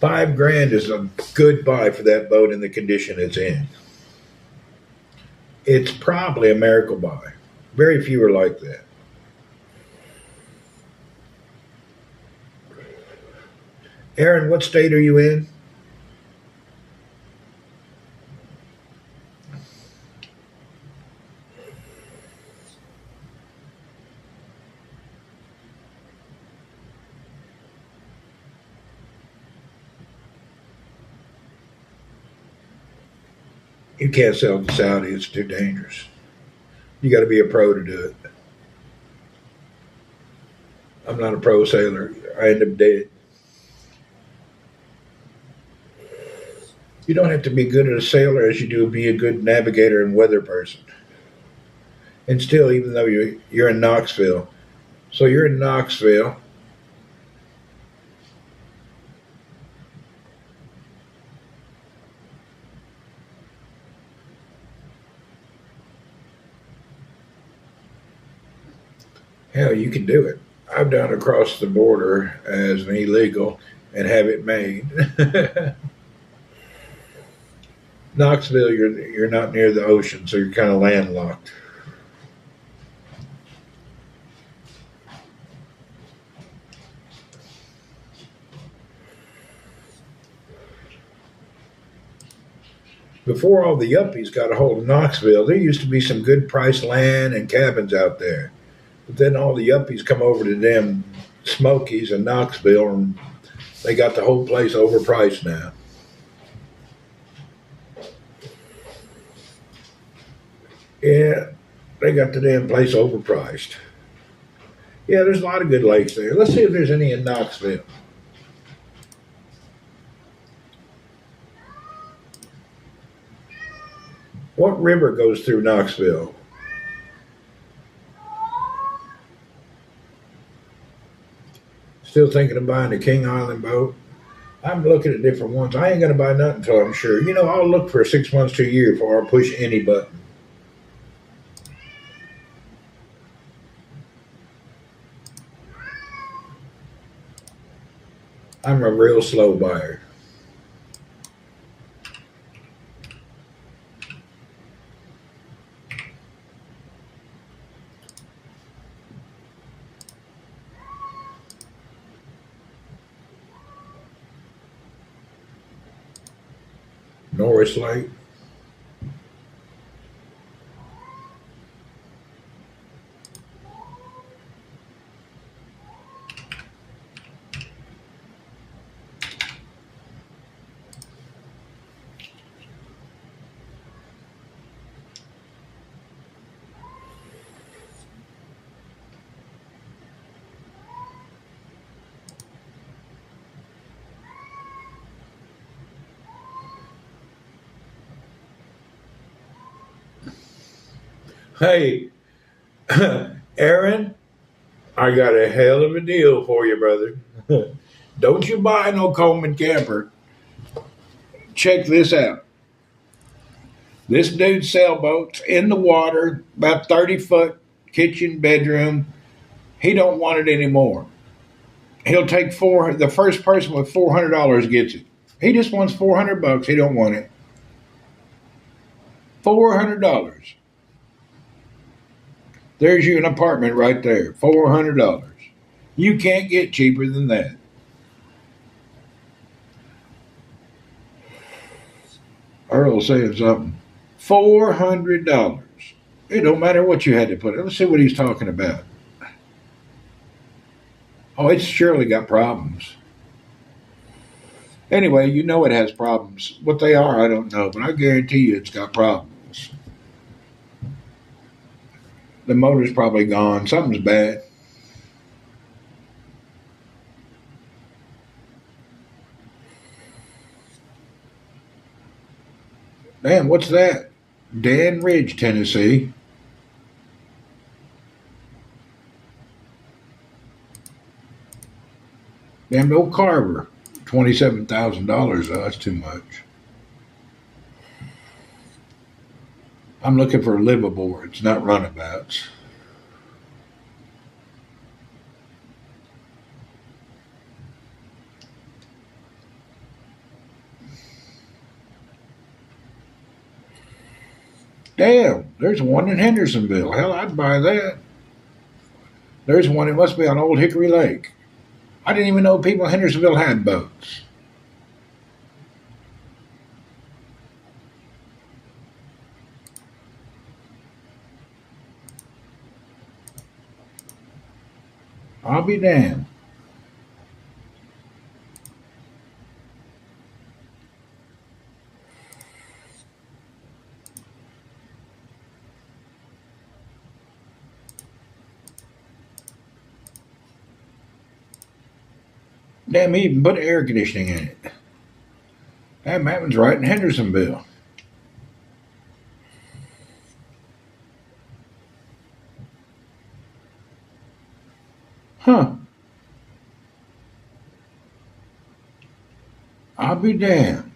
[SPEAKER 1] $5 grand is a good buy for that boat in the condition it's in. It's probably a miracle buy. Very few are like that. Aaron, what state are you in? You can't sell to Saudi. It's too dangerous. You got to be a pro to do it. I'm not a pro sailor. I end up dead. You don't have to be good at a sailor as you do be a good navigator and weather person. And still, even though you're in Knoxville, so you're in Knoxville. Hell, you can do it. I've done across the border as an illegal and have it made. Knoxville, you're not near the ocean, so you're kind of landlocked. Before all the yuppies got a hold of Knoxville, there used to be some good priced land and cabins out there. But then all the yuppies come over to them Smokies in Knoxville, and they got the whole place overpriced now. Yeah, they got the damn place overpriced. Yeah, there's a lot of good lakes there. Let's see if there's any in Knoxville. What river goes through Knoxville? Still thinking of buying a King Island boat? I'm looking at different ones. I ain't gonna buy nothing until I'm sure. I'll look for 6 months to a year before I push any button. I'm a real slow buyer. Norris Lake. Hey, Aaron, I got a hell of a deal for you, brother. Don't you buy no Coleman camper. Check this out. This dude's sailboat's in the water, about 30 foot, kitchen, bedroom. He don't want it anymore. He'll take the first person with $400 gets it. He just wants $400. He don't want it. $400. There's you an apartment right there. $400. You can't get cheaper than that. Earl saying something. $400. It don't matter what you had to put it. Let's see what he's talking about. Oh, it's surely got problems. Anyway, it has problems. What they are, I don't know, but I guarantee you it's got problems. The motor's probably gone. Something's bad. Damn, what's that? Dan Ridge, Tennessee. Damn old Carver. $27,000. That's too much. I'm looking for liveaboards, not runabouts. Damn, there's one in Hendersonville. Hell, I'd buy that. There's one. It must be on Old Hickory Lake. I didn't even know people in Hendersonville had boats. I'll be damned. Damn, he even put air conditioning in it. Damn, that one's right in Hendersonville. Huh. I'll be damned.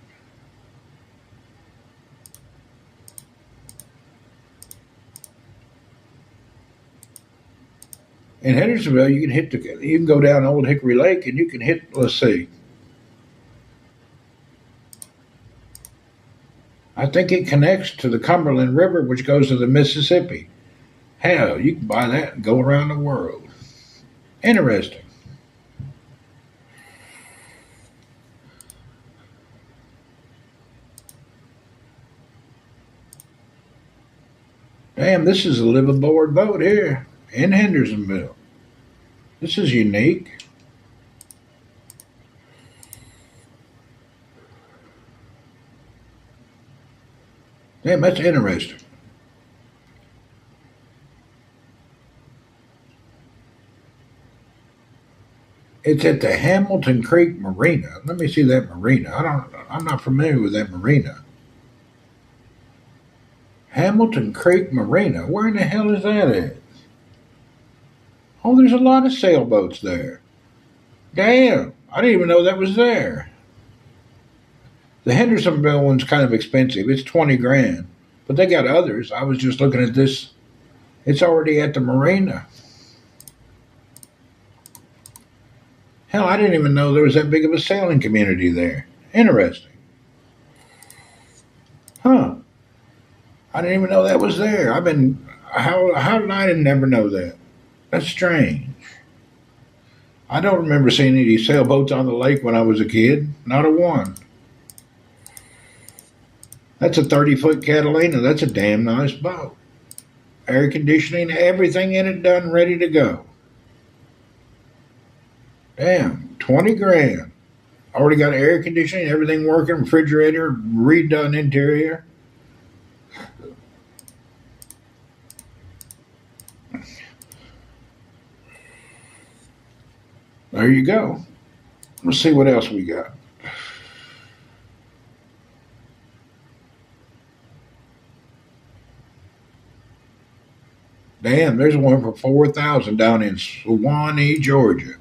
[SPEAKER 1] In Hendersonville, you can go down Old Hickory Lake and you can hit. Let's see. I think it connects to the Cumberland River, which goes to the Mississippi. Hell, you can buy that and go around the world. Interesting. Damn, this is a liveaboard boat here in Hendersonville. This is unique. Damn, that's interesting. It's at the Hamilton Creek Marina. Let me see that marina. I'm not familiar with that marina. Hamilton Creek Marina. Where in the hell is that at? Oh, there's a lot of sailboats there. Damn, I didn't even know that was there. The Hendersonville one's kind of expensive. It's 20 grand. But they got others. I was just looking at this. It's already at the marina. Hell, I didn't even know there was that big of a sailing community there. Interesting. Huh. I didn't even know that was there. How did I never know that? That's strange. I don't remember seeing any sailboats on the lake when I was a kid. Not a one. That's a 30-foot Catalina. That's a damn nice boat. Air conditioning, everything in it done, ready to go. Damn, 20 grand. Already got air conditioning, everything working, refrigerator, redone interior. There you go. Let's see what else we got. Damn, there's one for 4,000 down in Suwanee, Georgia.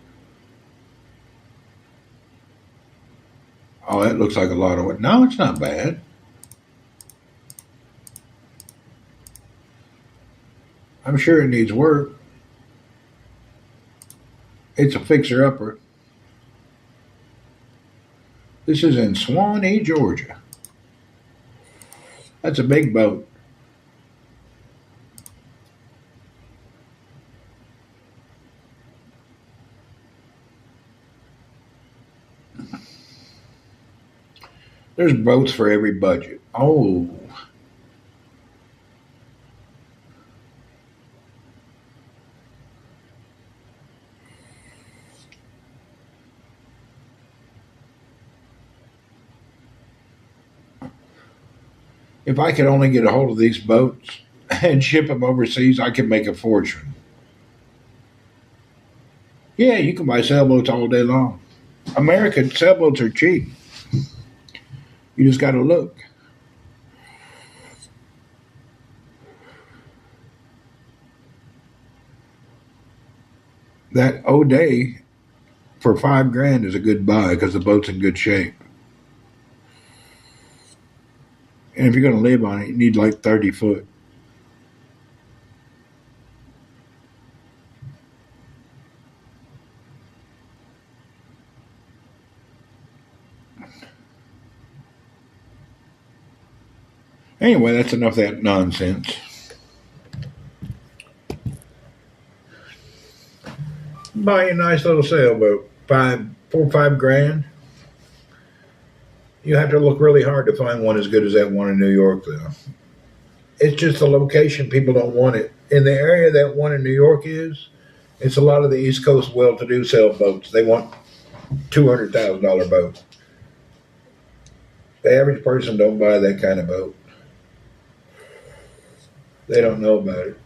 [SPEAKER 1] Oh, that looks like a lot of it. No, it's not bad. I'm sure it needs work. It's a fixer-upper. This is in Suwanee, Georgia. That's a big boat. There's boats for every budget. Oh, if I could only get a hold of these boats and ship them overseas, I could make a fortune. Yeah, you can buy sailboats all day long. American sailboats are cheap. You just got to look. That O'Day for $5,000 is a good buy because the boat's in good shape. And if you're going to live on it, you need like 30 foot. Anyway, that's enough of that nonsense. Buy a nice little sailboat, 5,000. You have to look really hard to find one as good as that one in New York, though. It's just the location. People don't want it. In the area that one in New York is, it's a lot of the East Coast well-to-do sailboats. They want $200,000 boat. The average person don't buy that kind of boat. They don't know about it.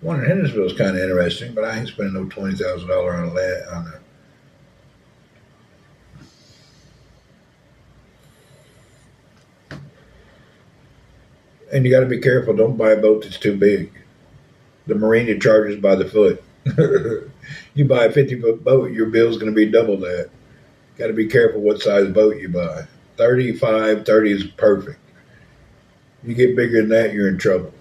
[SPEAKER 1] One in Hendersonville is kind of interesting, but I ain't spending no $20,000 on a. And you got to be careful. Don't buy a boat that's too big. The marina charges by the foot. You buy a 50-foot boat, your bill's going to be double that. Got to be careful what size boat you buy. 35, 30 is perfect. You get bigger than that, you're in trouble.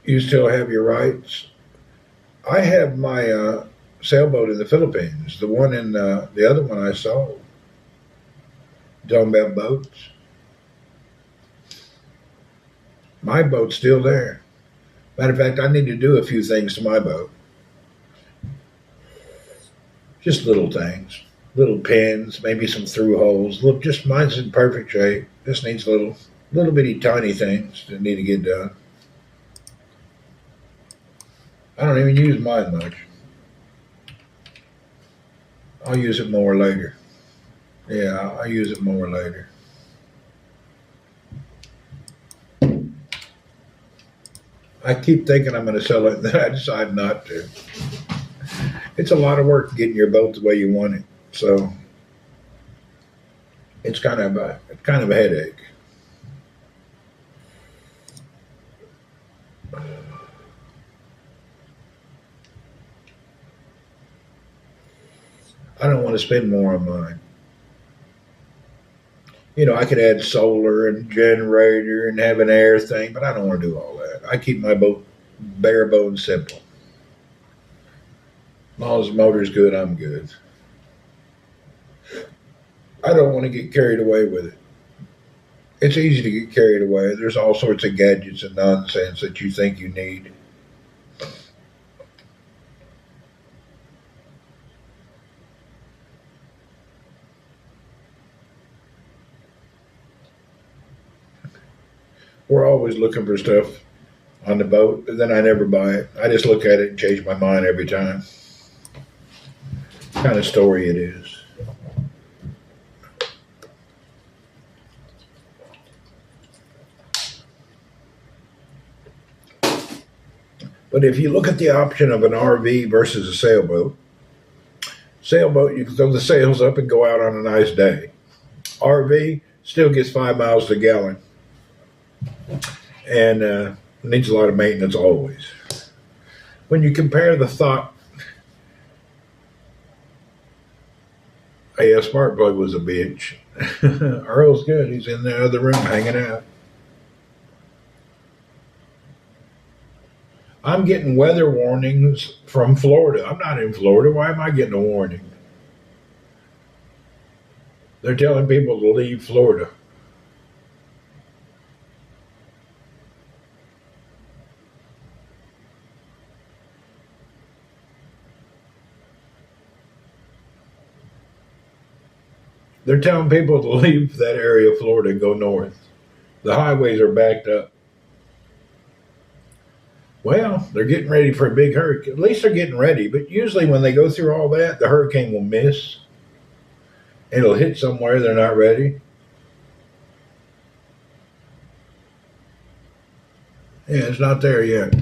[SPEAKER 1] You still have your rights. I have my sailboat in the Philippines. The one in the other one I sold. Talking about boats. My boat's still there. Matter of fact, I need to do a few things to my boat. Just little things. Little pins, maybe some through holes. Look, just mine's in perfect shape. Just needs little bitty tiny things that need to get done. I don't even use mine much. I'll use it more later. Yeah, I'll use it more later. I keep thinking I'm going to sell it, and then I decide not to. It's a lot of work getting your boat the way you want it, so it's kind of a headache. I don't want to spend more on mine. You know, I could add solar and generator and have an air thing, but I don't want to do all that. I keep my boat bare bones simple. As long as the motor's good, I'm good. I don't want to get carried away with it. It's easy to get carried away. There's all sorts of gadgets and nonsense that you think you need. We're always looking for stuff on the boat, and then I never buy it. I just look at it and change my mind every time. Kind of story it is. But if you look at the option of an RV versus a sailboat, you can throw the sails up and go out on a nice day. RV still gets 5 miles to the gallon. And Needs a lot of maintenance always. When you compare the thought, hey, a smart plug was a bitch. Earl's good. He's in the other room hanging out. I'm getting weather warnings from Florida. I'm not in Florida. Why am I getting a warning? They're telling people to leave Florida. They're telling people to leave that area of Florida and go north. The highways are backed up. Well, they're getting ready for a big hurricane. At least they're getting ready. But usually when they go through all that, the hurricane will miss. It'll hit somewhere they're not ready. Yeah, it's not there yet.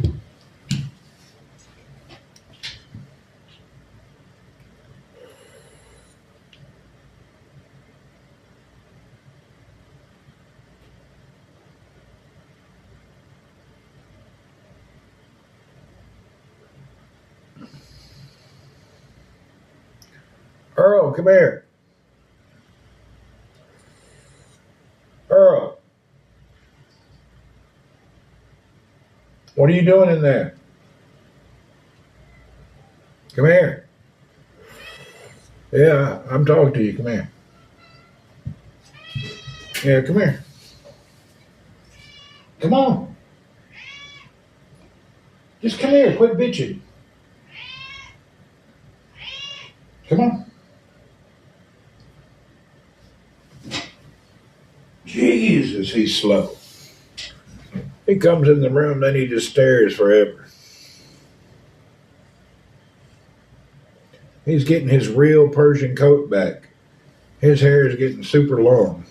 [SPEAKER 1] Earl, come here. Earl, what are you doing in there? Come here. Yeah, I'm talking to you. Come here. Yeah, come here. Come on. Just come here. Quit bitching. Come on. Jesus, he's slow. He comes in the room, then he just stares forever. He's getting his real Persian coat back. His hair is getting super long.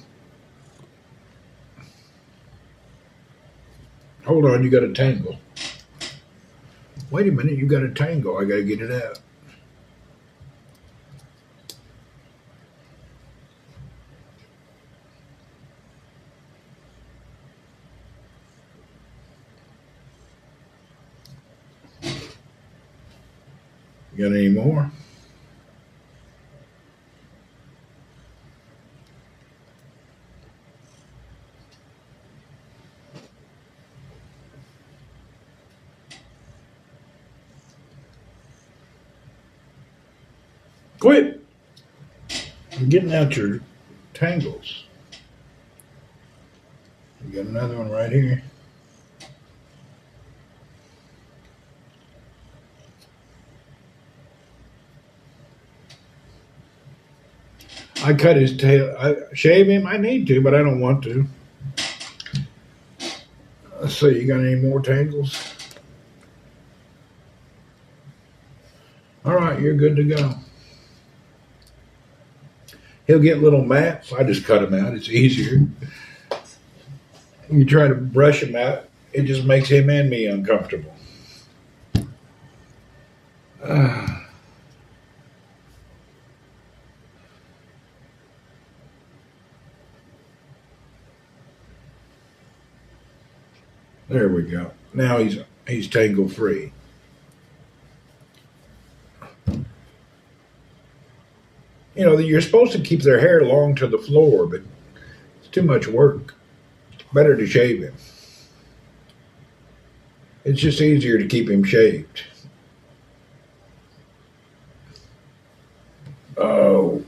[SPEAKER 1] Hold on, you got a tangle. Wait a minute, you got a tangle. I got to get it out. You got any more? Quit! I'm getting out your tangles. You got another one right here. I cut his tail. I shave him. I need to, but I don't want to. Let's see. You got any more tangles? All right, you're good to go. He'll get little mats. I just cut him out. It's easier. You try to brush him out, it just makes him and me uncomfortable. There we go. Now he's tangle free. You know, you're supposed to keep their hair long to the floor, but it's too much work. Better to shave him. It's just easier to keep him shaved. Oh.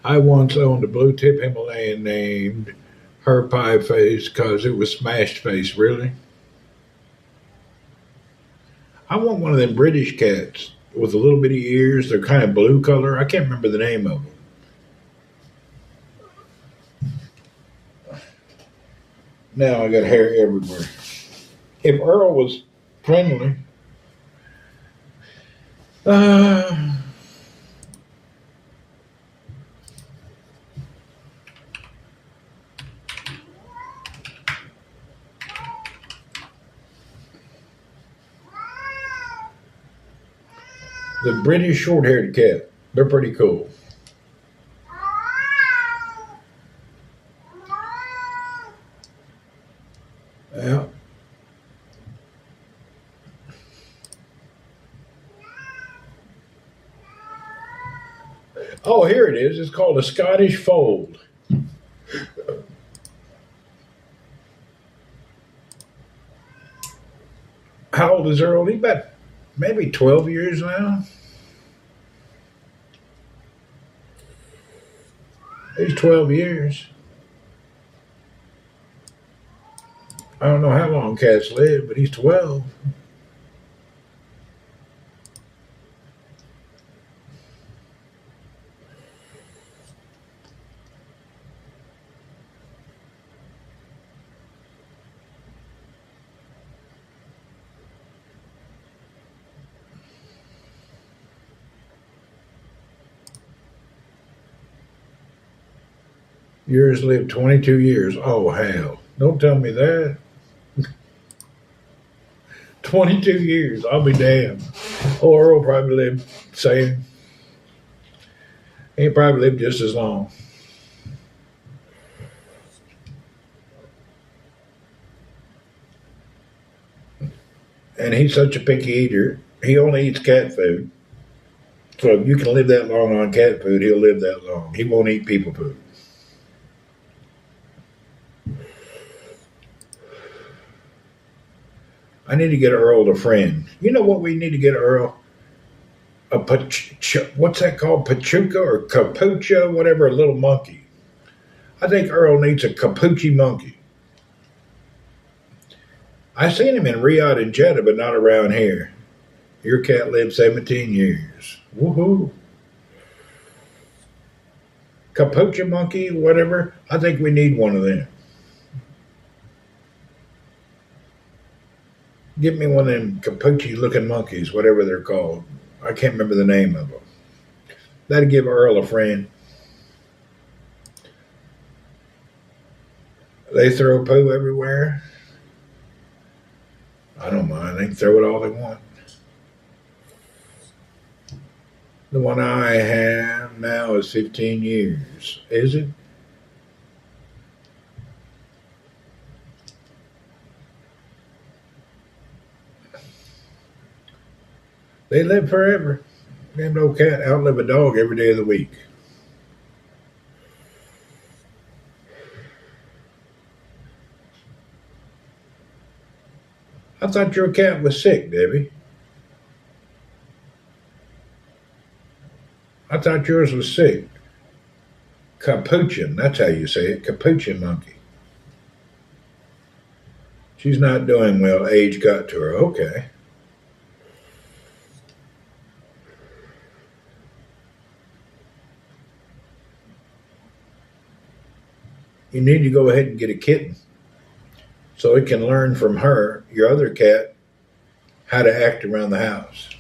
[SPEAKER 1] I once owned a blue tip Himalayan named her pie face because it was smashed face, really. I want one of them British cats with a little bitty ears. They're kind of blue color. I can't remember the name of them. Now I got hair everywhere. If Earl was friendly, The British short-haired cat. They're pretty cool. Yeah. Oh, here it is. It's called a Scottish Fold. How old is Earl? He's about maybe 12 years now. He's 12 years. I don't know how long cats live, but he's 12. Yours lived 22 years. Oh, hell. Don't tell me that. 22 years. I'll be damned. Oh, Earl probably lived, same. He probably lived just as long. And he's such a picky eater. He only eats cat food. So if you can live that long on cat food, he'll live that long. He won't eat people food. I need to get Earl a friend. You know what we need to get Earl? What's that called? Pachuca or capucha, whatever, a little monkey. I think Earl needs a capucci monkey. I seen him in Riyadh and Jeddah, but not around here. Your cat lived 17 years. Woohoo. Capuchin monkey, whatever. I think we need one of them. Give me one of them capuchin looking monkeys, whatever they're called. I can't remember the name of them. That'd give Earl a friend. They throw poo everywhere. I don't mind. They can throw it all they want. The one I have now is 15 years. Is it? They live forever. Damn old cat outlive a dog every day of the week. I thought your cat was sick, Debbie. I thought yours was sick. Capuchin, that's how you say it. Capuchin monkey. She's not doing well. Age got to her. Okay. You need to go ahead and get a kitten so it can learn from her, your other cat, how to act around the house.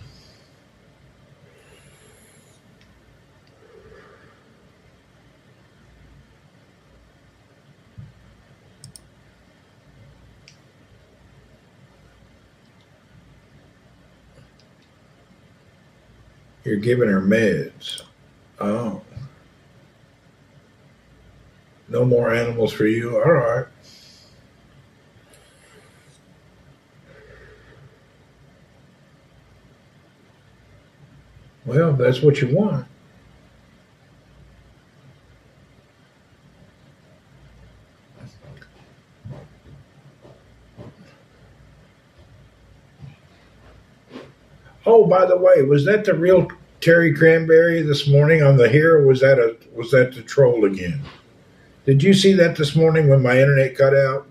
[SPEAKER 1] You're giving her meds. Oh. No more animals for you? All right. Well, that's what you want. Oh, by the way, was that the real Terry Cranberry this morning on the here, or was that the troll again? Did you see that this morning when my internet cut out?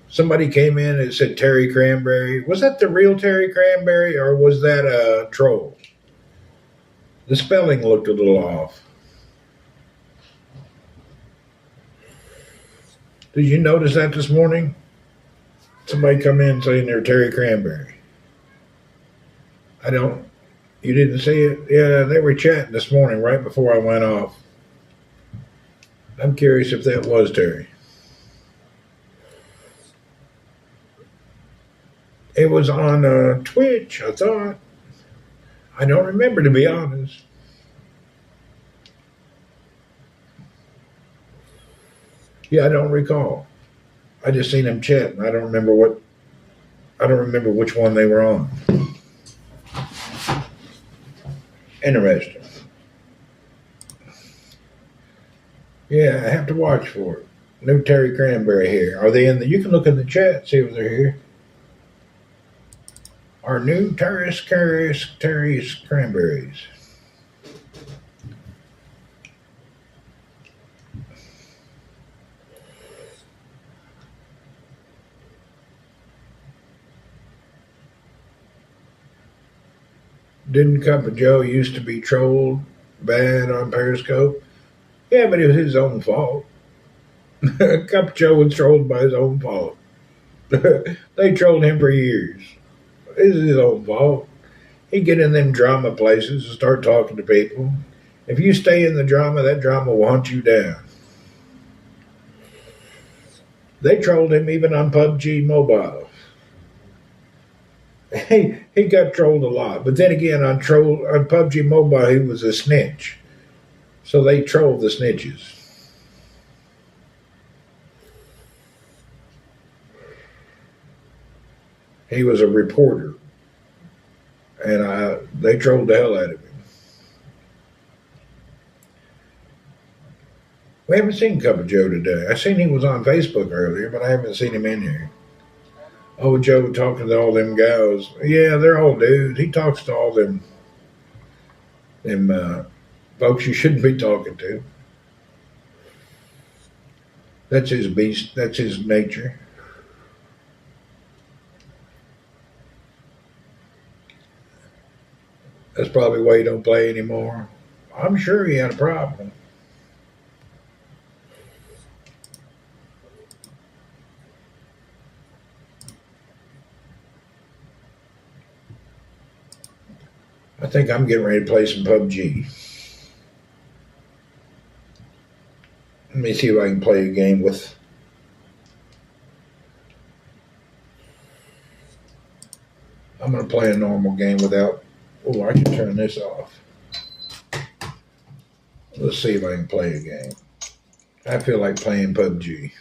[SPEAKER 1] Somebody came in and it said Terry Cranberry. Was that the real Terry Cranberry, or was that a troll? The spelling looked a little off. Did you notice that this morning? Somebody come in saying they're Terry Cranberry. You didn't see it? Yeah, they were chatting this morning right before I went off. I'm curious if that was Terry. It was on Twitch, I thought. I don't remember, to be honest. Yeah, I don't recall. I just seen them chat, and I don't remember what. I don't remember which one they were on. Interesting. Yeah, I have to watch for it. New Terry Cranberry here. Are they in the? You can look in the chat, see if they're here. Our new Terry's Cranberries. Didn't Cup of Joe used to be trolled bad on Periscope? Yeah, but it was his own fault. Cup of Joe was trolled by his own fault. They trolled him for years. It's his own fault. He'd get in them drama places and start talking to people. If you stay in the drama, that drama will hunt you down. They trolled him even on PUBG Mobile. He got trolled a lot. But then again, on PUBG Mobile, he was a snitch. So they trolled the snitches. He was a reporter. And they trolled the hell out of him. We haven't seen Cup of Joe today. I seen he was on Facebook earlier, but I haven't seen him in here. Oh, Joe talking to all them gals. Yeah, they're all dudes. He talks to all them folks you shouldn't be talking to. That's his beast. That's his nature. That's probably why he don't play anymore. I'm sure he had a problem. I think I'm getting ready to play some PUBG. Let me see if I can play a game with. I'm going to play a normal game without. Oh, I can turn this off. Let's see if I can play a game. I feel like playing PUBG.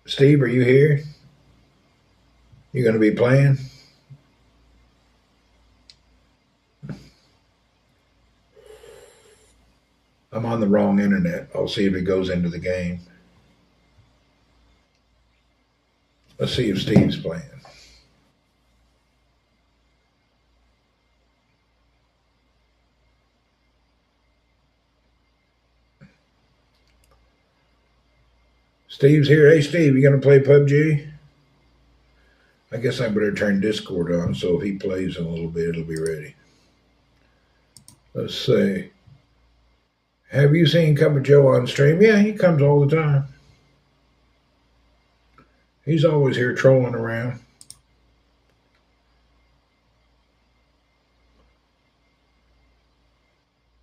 [SPEAKER 1] Steve, are you here? You going to be playing? I'm on the wrong internet. I'll see if it goes into the game. Let's see if Steve's playing. Steve's here. Hey, Steve, you going to play PUBG? I guess I better turn Discord on so if he plays in a little bit, it'll be ready. Let's see. Have you seen Cup of Joe on stream? Yeah, he comes all the time. He's always here trolling around.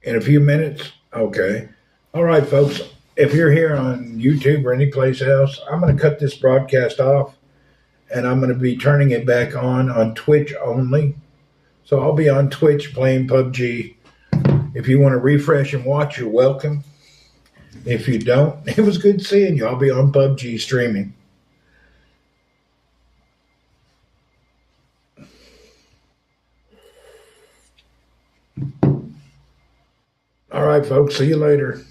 [SPEAKER 1] In a few minutes? Okay. All right, folks. If you're here on YouTube or any place else, I'm going to cut this broadcast off and I'm going to be turning it back on Twitch only. So I'll be on Twitch playing PUBG. If you want to refresh and watch, you're welcome. If you don't, it was good seeing you. I'll be on PUBG streaming. All right, folks. See you later.